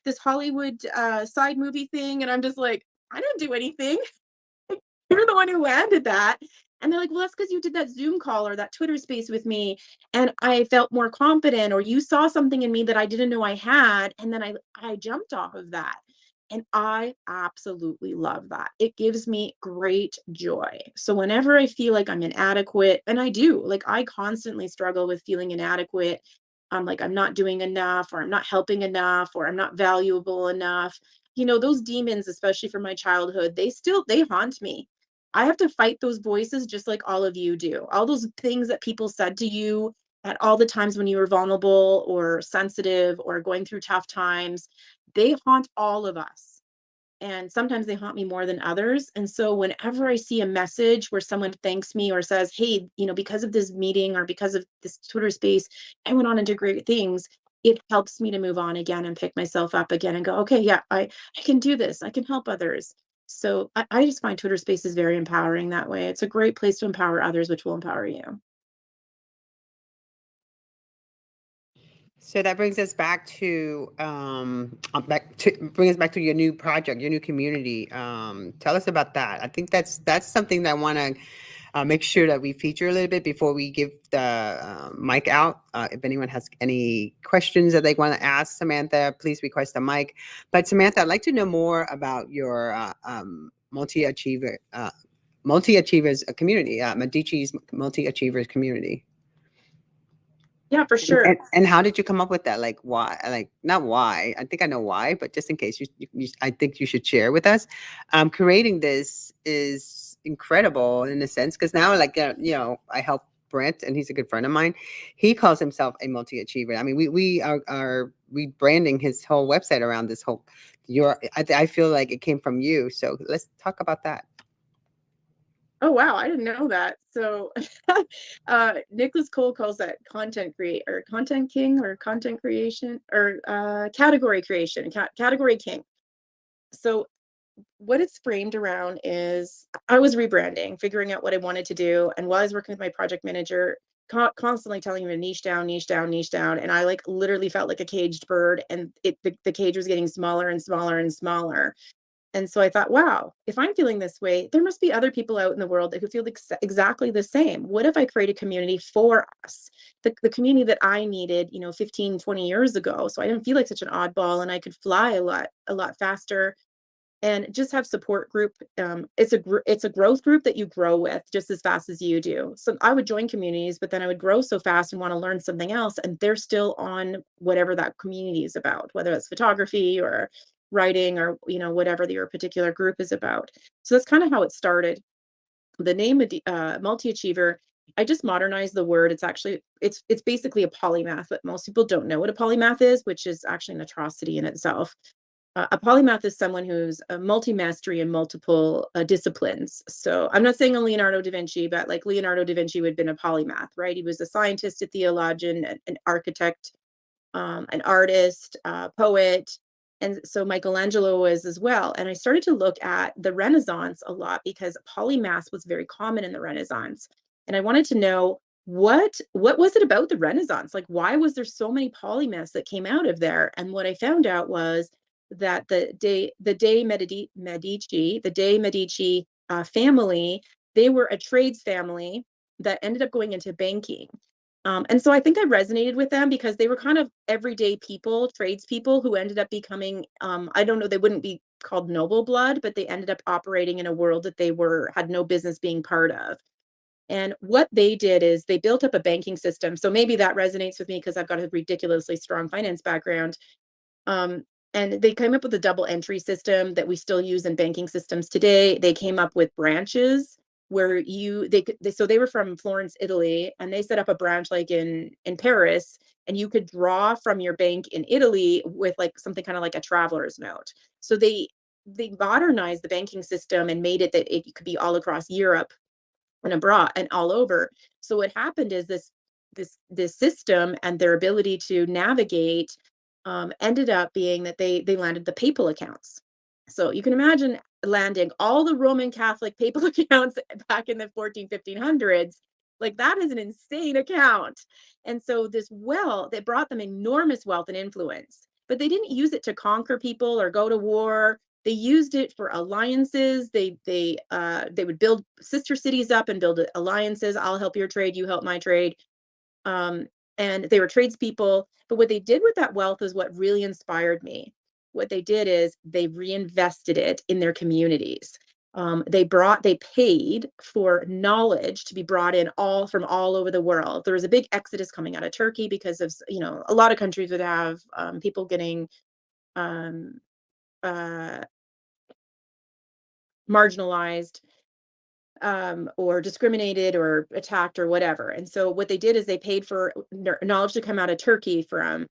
this Hollywood side movie thing. And I'm just like, I didn't do anything. You're the one who landed that. And they're like, well, that's because you did that Zoom call or that Twitter space with me. And I felt more confident, or you saw something in me that I didn't know I had. And then I jumped off of that. And I absolutely love that. It gives me great joy. So whenever I feel like I'm inadequate, and I do, like I constantly struggle with feeling inadequate. Like I'm not doing enough, or I'm not helping enough, or I'm not valuable enough. Those demons, especially from my childhood, they haunt me. I have to fight those voices just like all of you do. All those things that people said to you at all the times when you were vulnerable or sensitive or going through tough times, they haunt all of us. And sometimes they haunt me more than others. And so whenever I see a message where someone thanks me or says, hey, because of this meeting or because of this Twitter space, I went on and did great things, it helps me to move on again and pick myself up again and go, okay, yeah, I can do this. I can help others. So I just find Twitter spaces very empowering that way. It's a great place to empower others, which will empower you. So that brings us back to bring us back to your new project, your new community. Tell us about that. I think that's something that I want to make sure that we feature a little bit before we give the mic out. If anyone has any questions that they want to ask Samantha, please request a mic. But Samantha, I'd like to know more about your multi-achievers community, Medici's multi-achievers community. Yeah, for sure. And how did you come up with that? Like, why? Like, not why. I think I know why, but just in case, I think you should share with us. Creating this is incredible in a sense, because now, like, I help Brent, and he's a good friend of mine. He calls himself a multi-achiever. I mean, we are rebranding his whole website around this whole. I feel like it came from you. So let's talk about that. Oh, wow. I didn't know that. So Nicholas Cole calls that content king or content creation or category creation, category king. So what it's framed around is I was rebranding, figuring out what I wanted to do. And while I was working with my project manager, constantly telling me to niche down, niche down, niche down. And I like literally felt like a caged bird, and the cage was getting smaller and smaller and smaller. And so I thought, wow, if I'm feeling this way, there must be other people out in the world that who feel exactly the same. What if I create a community for us? The community that I needed, 15, 20 years ago. So I didn't feel like such an oddball, and I could fly a lot faster and just have support group. It's a growth group that you grow with just as fast as you do. So I would join communities, but then I would grow so fast and want to learn something else. And they're still on whatever that community is about, whether it's photography or writing or, whatever your particular group is about. So that's kind of how it started. The name multi-achiever, I just modernized the word. It's basically a polymath, but most people don't know what a polymath is, which is actually an atrocity in itself. A polymath is someone who's a multi-mastery in multiple disciplines. So I'm not saying a Leonardo da Vinci, but like Leonardo da Vinci would have been a polymath, right? He was a scientist, a theologian, an architect, an artist, poet. And so Michelangelo was as well. And I started to look at the Renaissance a lot because polymath was very common in the Renaissance. And I wanted to know what was it about the Renaissance? Like, why was there so many polymaths that came out of there? And what I found out was that the de Medici family, they were a trades family that ended up going into banking. And so I think I resonated with them because they were kind of everyday people, tradespeople who ended up becoming, I don't know, they wouldn't be called noble blood, but they ended up operating in a world that they had no business being part of. And what they did is they built up a banking system. So maybe that resonates with me because I've got a ridiculously strong finance background. Um, and they came up with a double entry system that we still use in banking systems today. They came up with branches where so they were from Florence, Italy, and they set up a branch like in Paris, and you could draw from your bank in Italy with like something kind of like a traveler's note. So they modernized the banking system and made it that it could be all across Europe and abroad and all over. So what happened is this system and their ability to navigate ended up being that they landed the papal accounts. So you can imagine landing all the Roman Catholic papal accounts back in the 1500s. Like that is an insane account. And so this wealth, it brought them enormous wealth and influence, but they didn't use it to conquer people or go to war. They used it for alliances. They would build sister cities up and build alliances. I'll help your trade, you help my trade. Um, and they were tradespeople. But what they did with that wealth is what really inspired me. What they did is they reinvested it in their communities. They paid for knowledge to be brought in from all over the world. There was a big exodus coming out of Turkey because of, a lot of countries would have people getting um, uh, marginalized or discriminated or attacked or whatever. And so what they did is they paid for knowledge to come out of Turkey from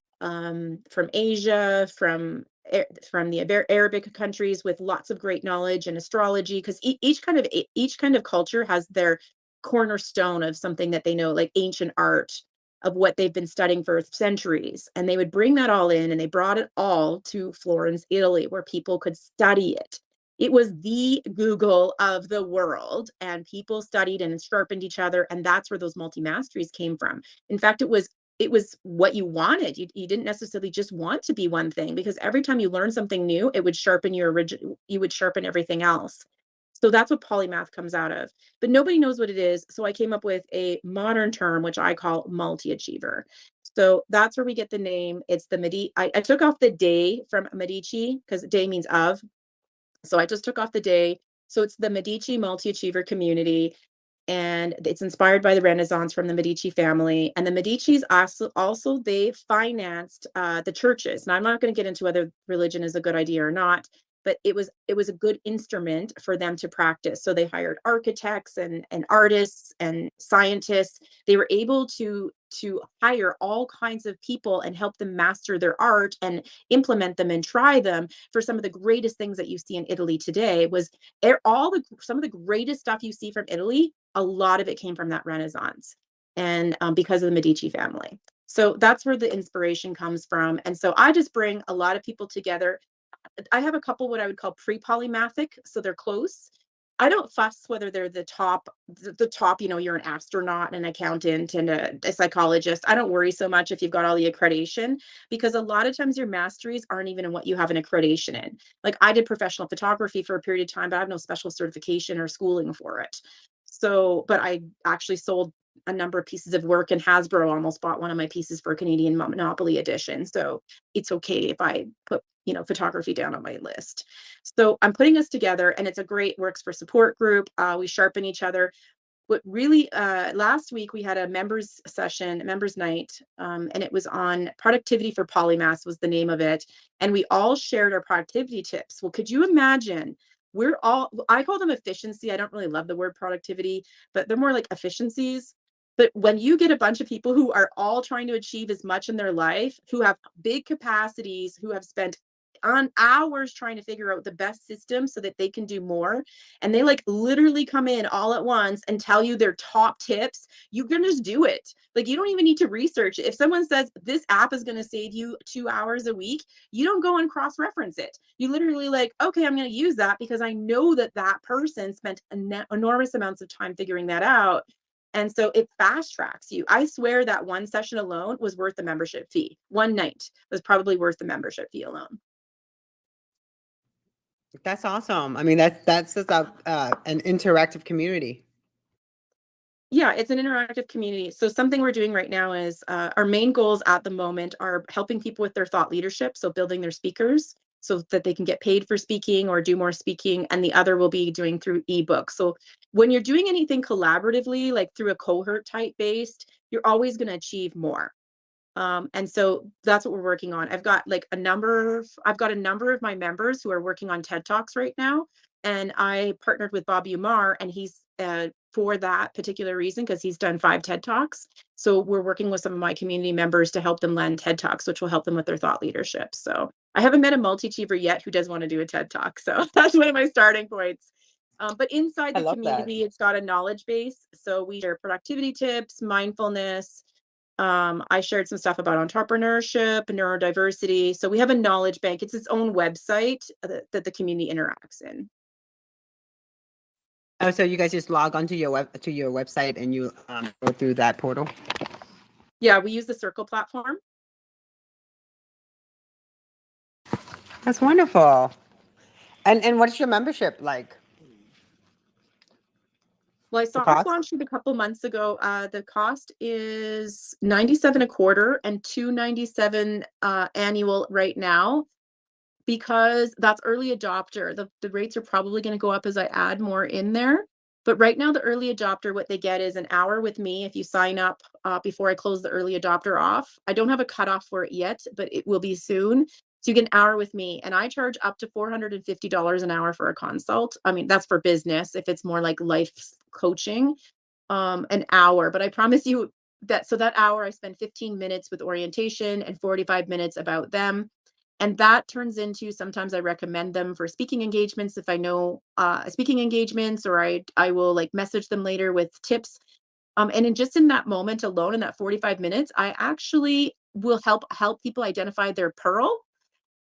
Asia, from the Arabic countries with lots of great knowledge and astrology, because each kind of culture has their cornerstone of something that they know, like ancient art of what they've been studying for centuries. And they would bring that all in and they brought it all to Florence, Italy, where people could study it. It was the Google of the world, and people studied and sharpened each other, and that's where those multi-masteries came from. In fact, it was what you wanted. You didn't necessarily just want to be one thing, because every time you learn something new, it would sharpen you would sharpen everything else. So that's what polymath comes out of. But nobody knows what it is. So I came up with a modern term, which I call multi-achiever. So that's where we get the name. It's the Medici. I took off the day from Medici because day means of. So I just took off the day. So it's the Medici multi-achiever community. And it's inspired by the Renaissance from the Medici family. And the Medicis also they financed the churches. Now, I'm not going to get into whether religion is a good idea or not, but it was a good instrument for them to practice. So they hired architects and artists and scientists. They were able to hire all kinds of people and help them master their art and implement them and try them. For some of the greatest things that you see in Italy today was some of the greatest stuff you see from Italy. A lot of it came from that Renaissance, and because of the Medici family. So that's where the inspiration comes from. And so I just bring a lot of people together. I have a couple what I would call pre-polymathic, so they're close. I don't fuss whether they're the top, you're an astronaut, an accountant, and a psychologist. I don't worry so much if you've got all the accreditation, because a lot of times your masteries aren't even in what you have an accreditation in. Like I did professional photography for a period of time, but I have no special certification or schooling for it. So, but I actually sold a number of pieces of work, and Hasbro almost bought one of my pieces for a Canadian Monopoly edition. So it's okay if I put, photography down on my list. So I'm putting us together, and it's a great works for support group. We sharpen each other. But really, last week we had a members night, and it was on productivity for polymaths was the name of it. And we all shared our productivity tips. Well, could you imagine? I call them efficiency. I don't really love the word productivity, but they're more like efficiencies. But when you get a bunch of people who are all trying to achieve as much in their life, who have big capacities, who have spent on hours trying to figure out the best system so that they can do more, and they like literally come in all at once and tell you their top tips, you can just do it. Like you don't even need to research it. If someone says this app is going to save you 2 hours a week, you don't go and cross-reference it. You literally like, okay, I'm going to use that because I know that person spent enormous amounts of time figuring that out. And so it fast tracks you. I swear that one session alone was worth the membership fee. One night was probably worth the membership fee alone. That's awesome. I mean, that's just an interactive community. Yeah, it's an interactive community. So something we're doing right now is our main goals at the moment are helping people with their thought leadership. So building their speakers so that they can get paid for speaking or do more speaking. And the other will be doing through ebooks. So when you're doing anything collaboratively, like through a cohort type based, you're always going to achieve more. And so that's what we're working on. I've got a number of my members who are working on TED Talks right now. And I partnered with Bob Umar, and he's for that particular reason, because he's done 5 TED Talks. So we're working with some of my community members to help them land TED Talks, which will help them with their thought leadership. So I haven't met a multi-achiever yet who does want to do a TED Talk. So that's one of my starting points. But inside I the love that. community, it's got a knowledge base. So we share productivity tips, mindfulness. I shared some stuff about entrepreneurship, neurodiversity. So we have a knowledge bank. It's its own website that the community interacts in. Oh, so you guys just log onto your website and you go through that portal? Yeah, we use the Circle platform. That's wonderful. And what's your membership like? Well, I soft launched it a couple months ago. The cost is $97 a quarter and $297 annual right now, because that's early adopter. The rates are probably going to go up as I add more in there. But right now, the early adopter, what they get is an hour with me if you sign up before I close the early adopter off. I don't have a cutoff for it yet, but it will be soon. So you get an hour with me, and I charge up to $450 an hour for a consult. I mean, that's for business. If it's more like life coaching, an hour. But I promise you that hour I spend 15 minutes with orientation and 45 minutes about them. And that turns into, sometimes I recommend them for speaking engagements if I know speaking engagements, or I will message them later with tips. And in that moment alone, in that 45 minutes, I actually will help people identify their pearl.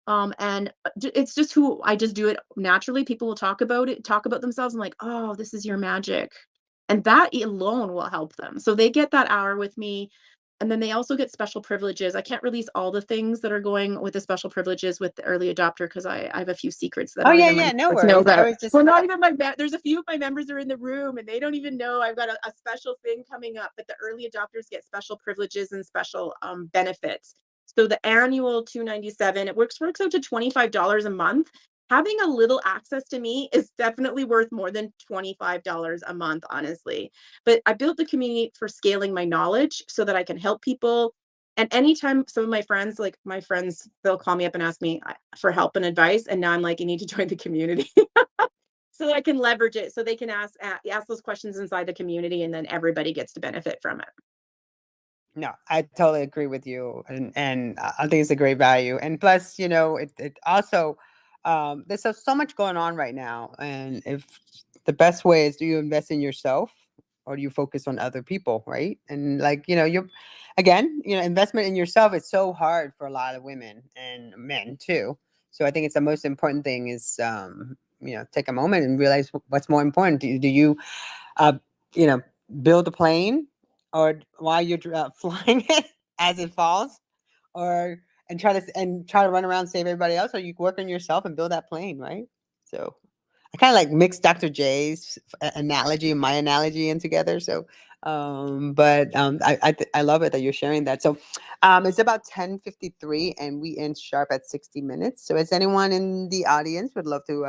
And it's just who I just do it naturally. People will talk about themselves. I'm like, oh, this is your magic. And that alone will help them. So they get that hour with me. And then they also get special privileges. I can't release all the things that are going with the special privileges with the early adopter, because I have a few secrets that Oh not yeah, even my yeah, no members know worries. I about. was just Well, not even there's a few of my members are in the room and they don't even know I've got a special thing coming up. But the early adopters get special privileges and special benefits. So the annual $297, it works out to $25 a month. Having a little access to me is definitely worth more than $25 a month, honestly. But I built the community for scaling my knowledge so that I can help people. And anytime some of my friends, they'll call me up and ask me for help and advice. And now I'm like, you need to join the community so that I can leverage it, so they can ask those questions inside the community, and then everybody gets to benefit from it. No, I totally agree with you, and I think it's a great value. And plus, it also there's so much going on right now, and if the best way is, do you invest in yourself or do you focus on other people, right? And you're again, investment in yourself is so hard for a lot of women and men too. So I think it's the most important thing is take a moment and realize what's more important. Do you uh, you know, build a plane, or while you're flying it as it falls, or try to run around and save everybody else, or you work on yourself and build that plane, right? So I kind of mix Dr. J's analogy and my analogy in together. So, I love it that you're sharing that. So, it's about 10:53, and we end sharp at 60 minutes. So, is anyone in the audience would love to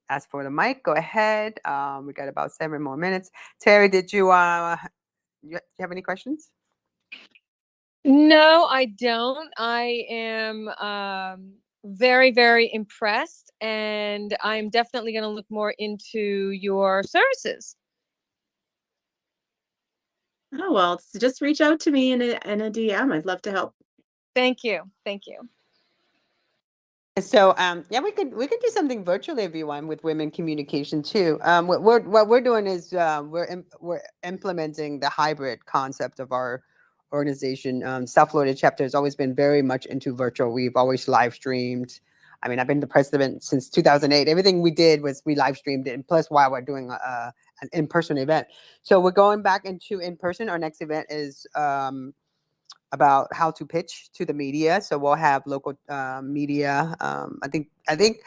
ask for the mic? Go ahead. We got about 7 more minutes. Terry, did you have any questions? No, I don't. I am very, very impressed, and I'm definitely going to look more into your services. Oh, well, just reach out to me in a DM. I'd love to help. Thank you. Thank you. So yeah, we could do something virtually if you want with women communication too. What we're doing is we're implementing the hybrid concept of our organization. South Florida chapter has always been very much into virtual. We've always live streamed. I mean, I've been the president since 2008. Everything we did was we live streamed it, and plus while we're doing an in-person event. So we're going back into in-person. Our next event is about how to pitch to the media. So we'll have local media. I think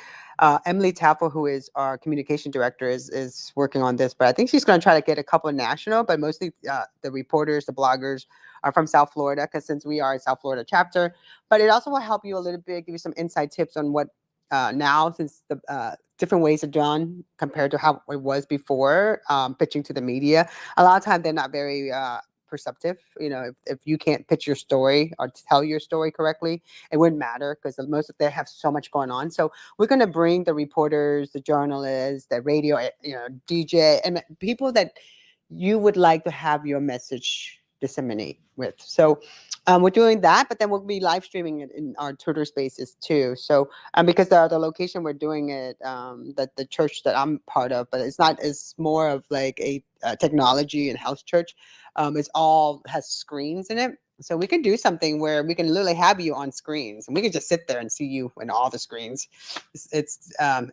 Emily Taffel, who is our communication director, is working on this, but I think she's going to try to get a couple of national, but mostly the reporters, the bloggers are from South Florida, because since we are a South Florida chapter, but it also will help you a little bit, give you some inside tips on what now, since the different ways are done compared to how it was before, pitching to the media. A lot of times they're not very perceptive. If you can't pitch your story or tell your story correctly, it wouldn't matter, because most of they have so much going on. So we're going to bring the reporters, the journalists, the radio, DJ, and people that you would like to have your message disseminate with. So we're doing that, but then we'll be live streaming it in our Twitter spaces too. So because the location we're doing it, the church that I'm part of, but it's more of like a technology and house church. It's all has screens in it. So we can do something where we can literally have you on screens, and we can just sit there and see you in all the screens. And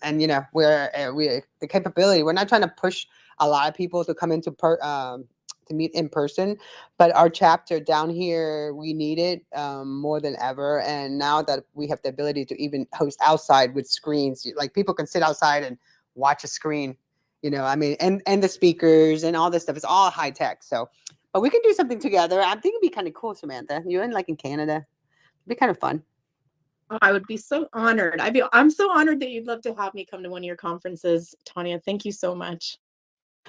we're the capability. We're not trying to push a lot of people to come into to meet in person, but our chapter down here, we need it more than ever. And now that we have the ability to even host outside with screens, like people can sit outside and watch a screen, and the speakers and all this stuff is all high tech. So, but we can do something together. I think it'd be kind of cool, Samantha. You're in Canada. It'd be kind of fun. Oh, I would be so honored. I'm so honored that you'd love to have me come to one of your conferences, Tonya. Thank you so much.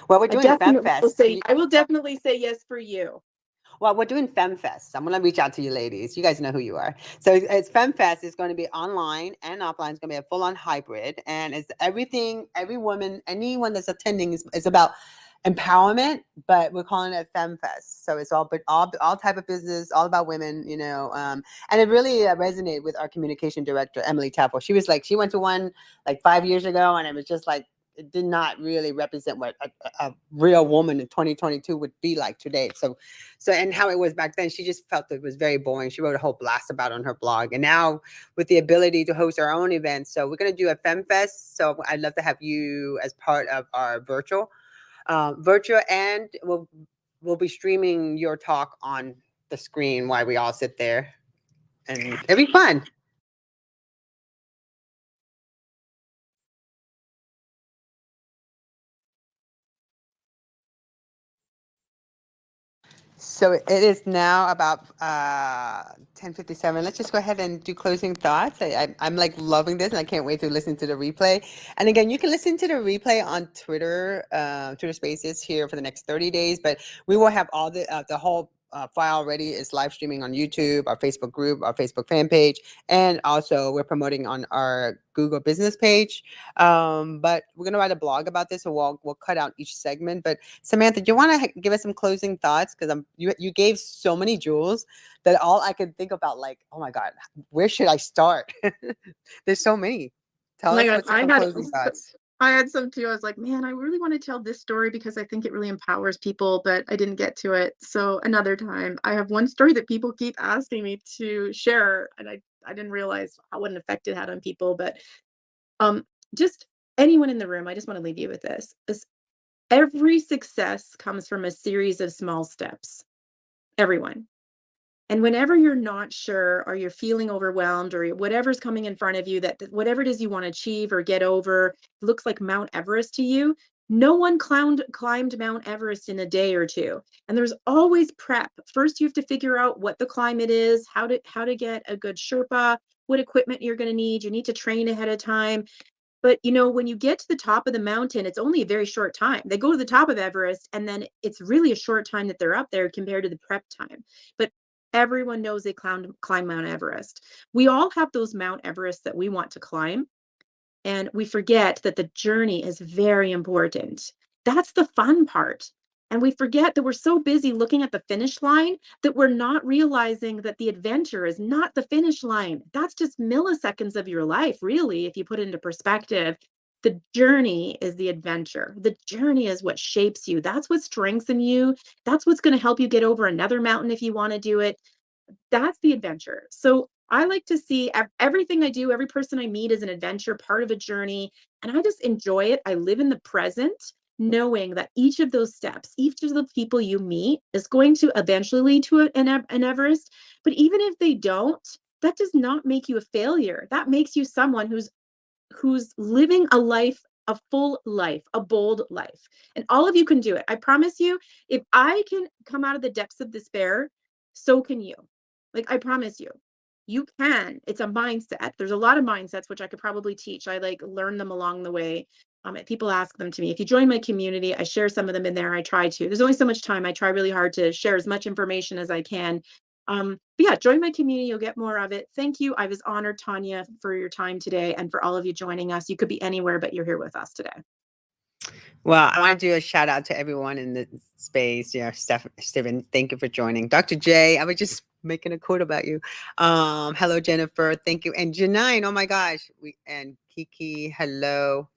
Well, we're doing FemFest. I will definitely say yes for you. Well, we're doing FemFest. I'm going to reach out to you ladies. You guys know who you are. So it's FemFest. It's going to be online and offline. It's going to be a full-on hybrid. And it's everything, every woman, anyone that's attending is about empowerment, but we're calling it FemFest. So it's all type of business, all about women, and it really resonated with our communication director, Emily Taffel. She went to one like 5 years ago, and it was just like, it did not really represent what a real woman in 2022 would be like today. So and how it was back then, she just felt it was very boring. She wrote a whole blast about it on her blog. And now with the ability to host our own events, so we're going to do a FemFest. So I'd love to have you as part of our virtual, and we'll be streaming your talk on the screen while we all sit there, and it'll be fun. So it is now about 10:57. Let's just go ahead and do closing thoughts. I'm like loving this, and I can't wait to listen to the replay. And again, you can listen to the replay on Twitter Spaces here for the next 30 days. But we will have all the whole file ready. Is live streaming on YouTube, our Facebook group, our Facebook fan page, and also we're promoting on our Google business page. But we're gonna write a blog about this, so we'll cut out each segment. But Samantha, do you want to give us some closing thoughts? Because you gave so many jewels that all I could think about, like, oh my God, where should I start? There's so many. Tell us what's some closing thoughts. I had some too. I was like, man, I really want to tell this story because I think it really empowers people, but I didn't get to it. So another time. I have one story that people keep asking me to share, and I didn't realize what an effect it had on people. But just anyone in the room, I just want to leave you with this. Every success comes from a series of small steps. Everyone. And whenever you're not sure, or you're feeling overwhelmed, or whatever's coming in front of you, that whatever it is you want to achieve or get over looks like Mount Everest to you, no one climbed Mount Everest in a day or two. And there's always prep. First, you have to figure out what the climate is, how to get a good Sherpa, what equipment you're going to need. You need to train ahead of time. But, when you get to the top of the mountain, it's only a very short time. They go to the top of Everest, and then it's really a short time that they're up there compared to the prep time. But everyone knows they climb Mount Everest. We all have those Mount Everest that we want to climb. And we forget that the journey is very important. That's the fun part. And we forget that we're so busy looking at the finish line that we're not realizing that the adventure is not the finish line. That's just milliseconds of your life, really, if you put it into perspective. The journey is the adventure. The journey is what shapes you. That's what strengthens you. That's what's going to help you get over another mountain if you want to do it. That's the adventure. So I like to see everything I do, every person I meet is an adventure, part of a journey, and I just enjoy it. I live in the present, knowing that each of those steps, each of the people you meet is going to eventually lead to an Everest. But even if they don't, that does not make you a failure. That makes you someone who's who's living a life, a full life, a bold life. And all of you can do it. I promise you, if I can come out of the depths of despair, so can you. Like, I promise you, you can. It's a mindset. There's a lot of mindsets, which I could probably teach. I like learn them along the way. People ask them to me. If you join my community, I share some of them in there. I try to. There's only so much time. I try really hard to share as much information as I can. But yeah, join my community. You'll get more of it. Thank you. I was honored, Tonya, for your time today and for all of you joining us. You could be anywhere, but you're here with us today. Well, I want to do a shout out to everyone in the space. Yeah, Stephen, thank you for joining. Dr. J, I was just making a quote about you. Hello, Jennifer. Thank you. And Janine, oh my gosh. And Kiki, hello.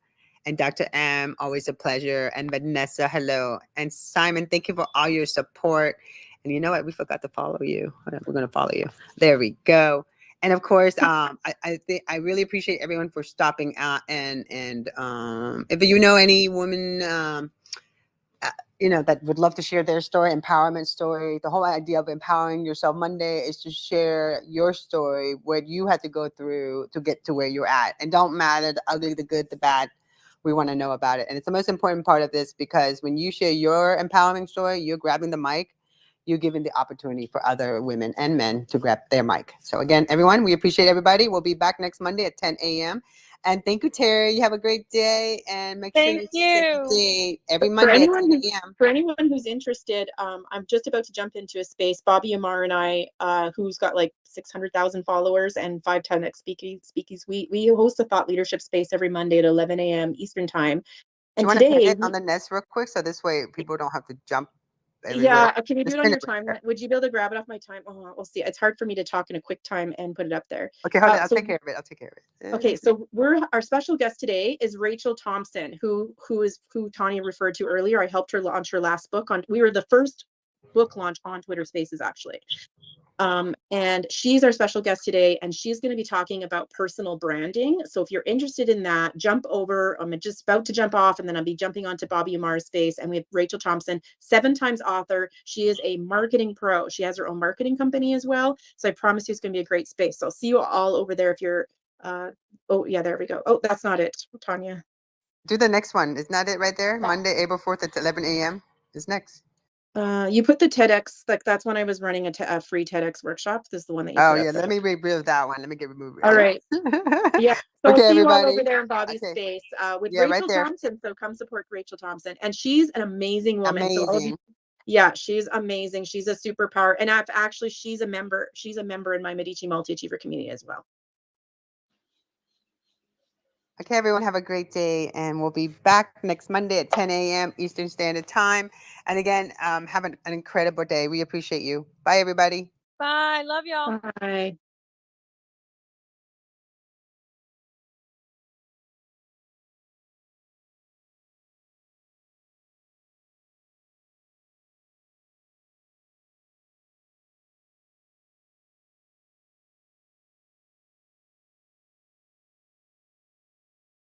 And Dr. M, always a pleasure. And Vanessa, hello. And Simon, thank you for all your support. And you know what? We forgot to follow you. We're going to follow you. There we go. And of course, I think I really appreciate everyone for stopping out. And if you know any woman, that would love to share their story, empowerment story. The whole idea of Empowering Yourself Monday is to share your story, what you had to go through to get to where you're at. And don't matter the ugly, the good, the bad. We want to know about it. And it's the most important part of this, because when you share your empowering story, you're grabbing the mic, you're giving the opportunity for other women and men to grab their mic. So again, everyone, we appreciate everybody. We'll be back next Monday at 10 a.m. And thank you, Terry. You have a great day, and make sure you save the date every Monday at 10 a.m. For anyone who's interested, I'm just about to jump into a space. Bobby Amar and I, who's got like 600,000 followers and 5 TEDx speakies, we host a thought leadership space every Monday at 11 a.m. Eastern time. And do you want today, to put it on the nest real quick, so this way people don't have to jump everywhere? Yeah, can you do it on your timeline? Would you be able to grab it off my time? Oh, we'll see. It's hard for me to talk in a quick time and put it up there. Okay, hold on. I'll take care of it. Okay, so our special guest today is Rachel Thompson, who Tonya referred to earlier. I helped her launch her last book we were the first book launch on Twitter Spaces, actually. And she's our special guest today, and she's going to be talking about personal branding. So if you're interested in that, jump over. I'm just about to jump off, and then I'll be jumping onto Bobby Amar's space. And we have Rachel Thompson, 7 times author. She is a marketing pro. She has her own marketing company as well. So I promise you it's going to be a great space. So I'll see you all over there if you're, oh yeah, there we go. Oh, that's not it, Tonya. Do the next one. Isn't that it right there? Monday, April 4th at 11 a.m. is next. You put the TEDx, like that's when I was running a free TEDx workshop. This is the one that you put up there. Let me remove that one. Let me get removed. All right. Yeah. So okay, I'll see everybody. you all over there in Bobby's space with Rachel Thompson. So come support Rachel Thompson. And she's an amazing woman. Amazing. So all of you, yeah, she's amazing. She's a superpower. And actually, she's a member in my Medici Multi-Achiever community as well. Okay, everyone, have a great day, and we'll be back next Monday at 10 a.m. Eastern Standard Time. And again, have an incredible day. We appreciate you. Bye, everybody. Bye. Love y'all. Bye.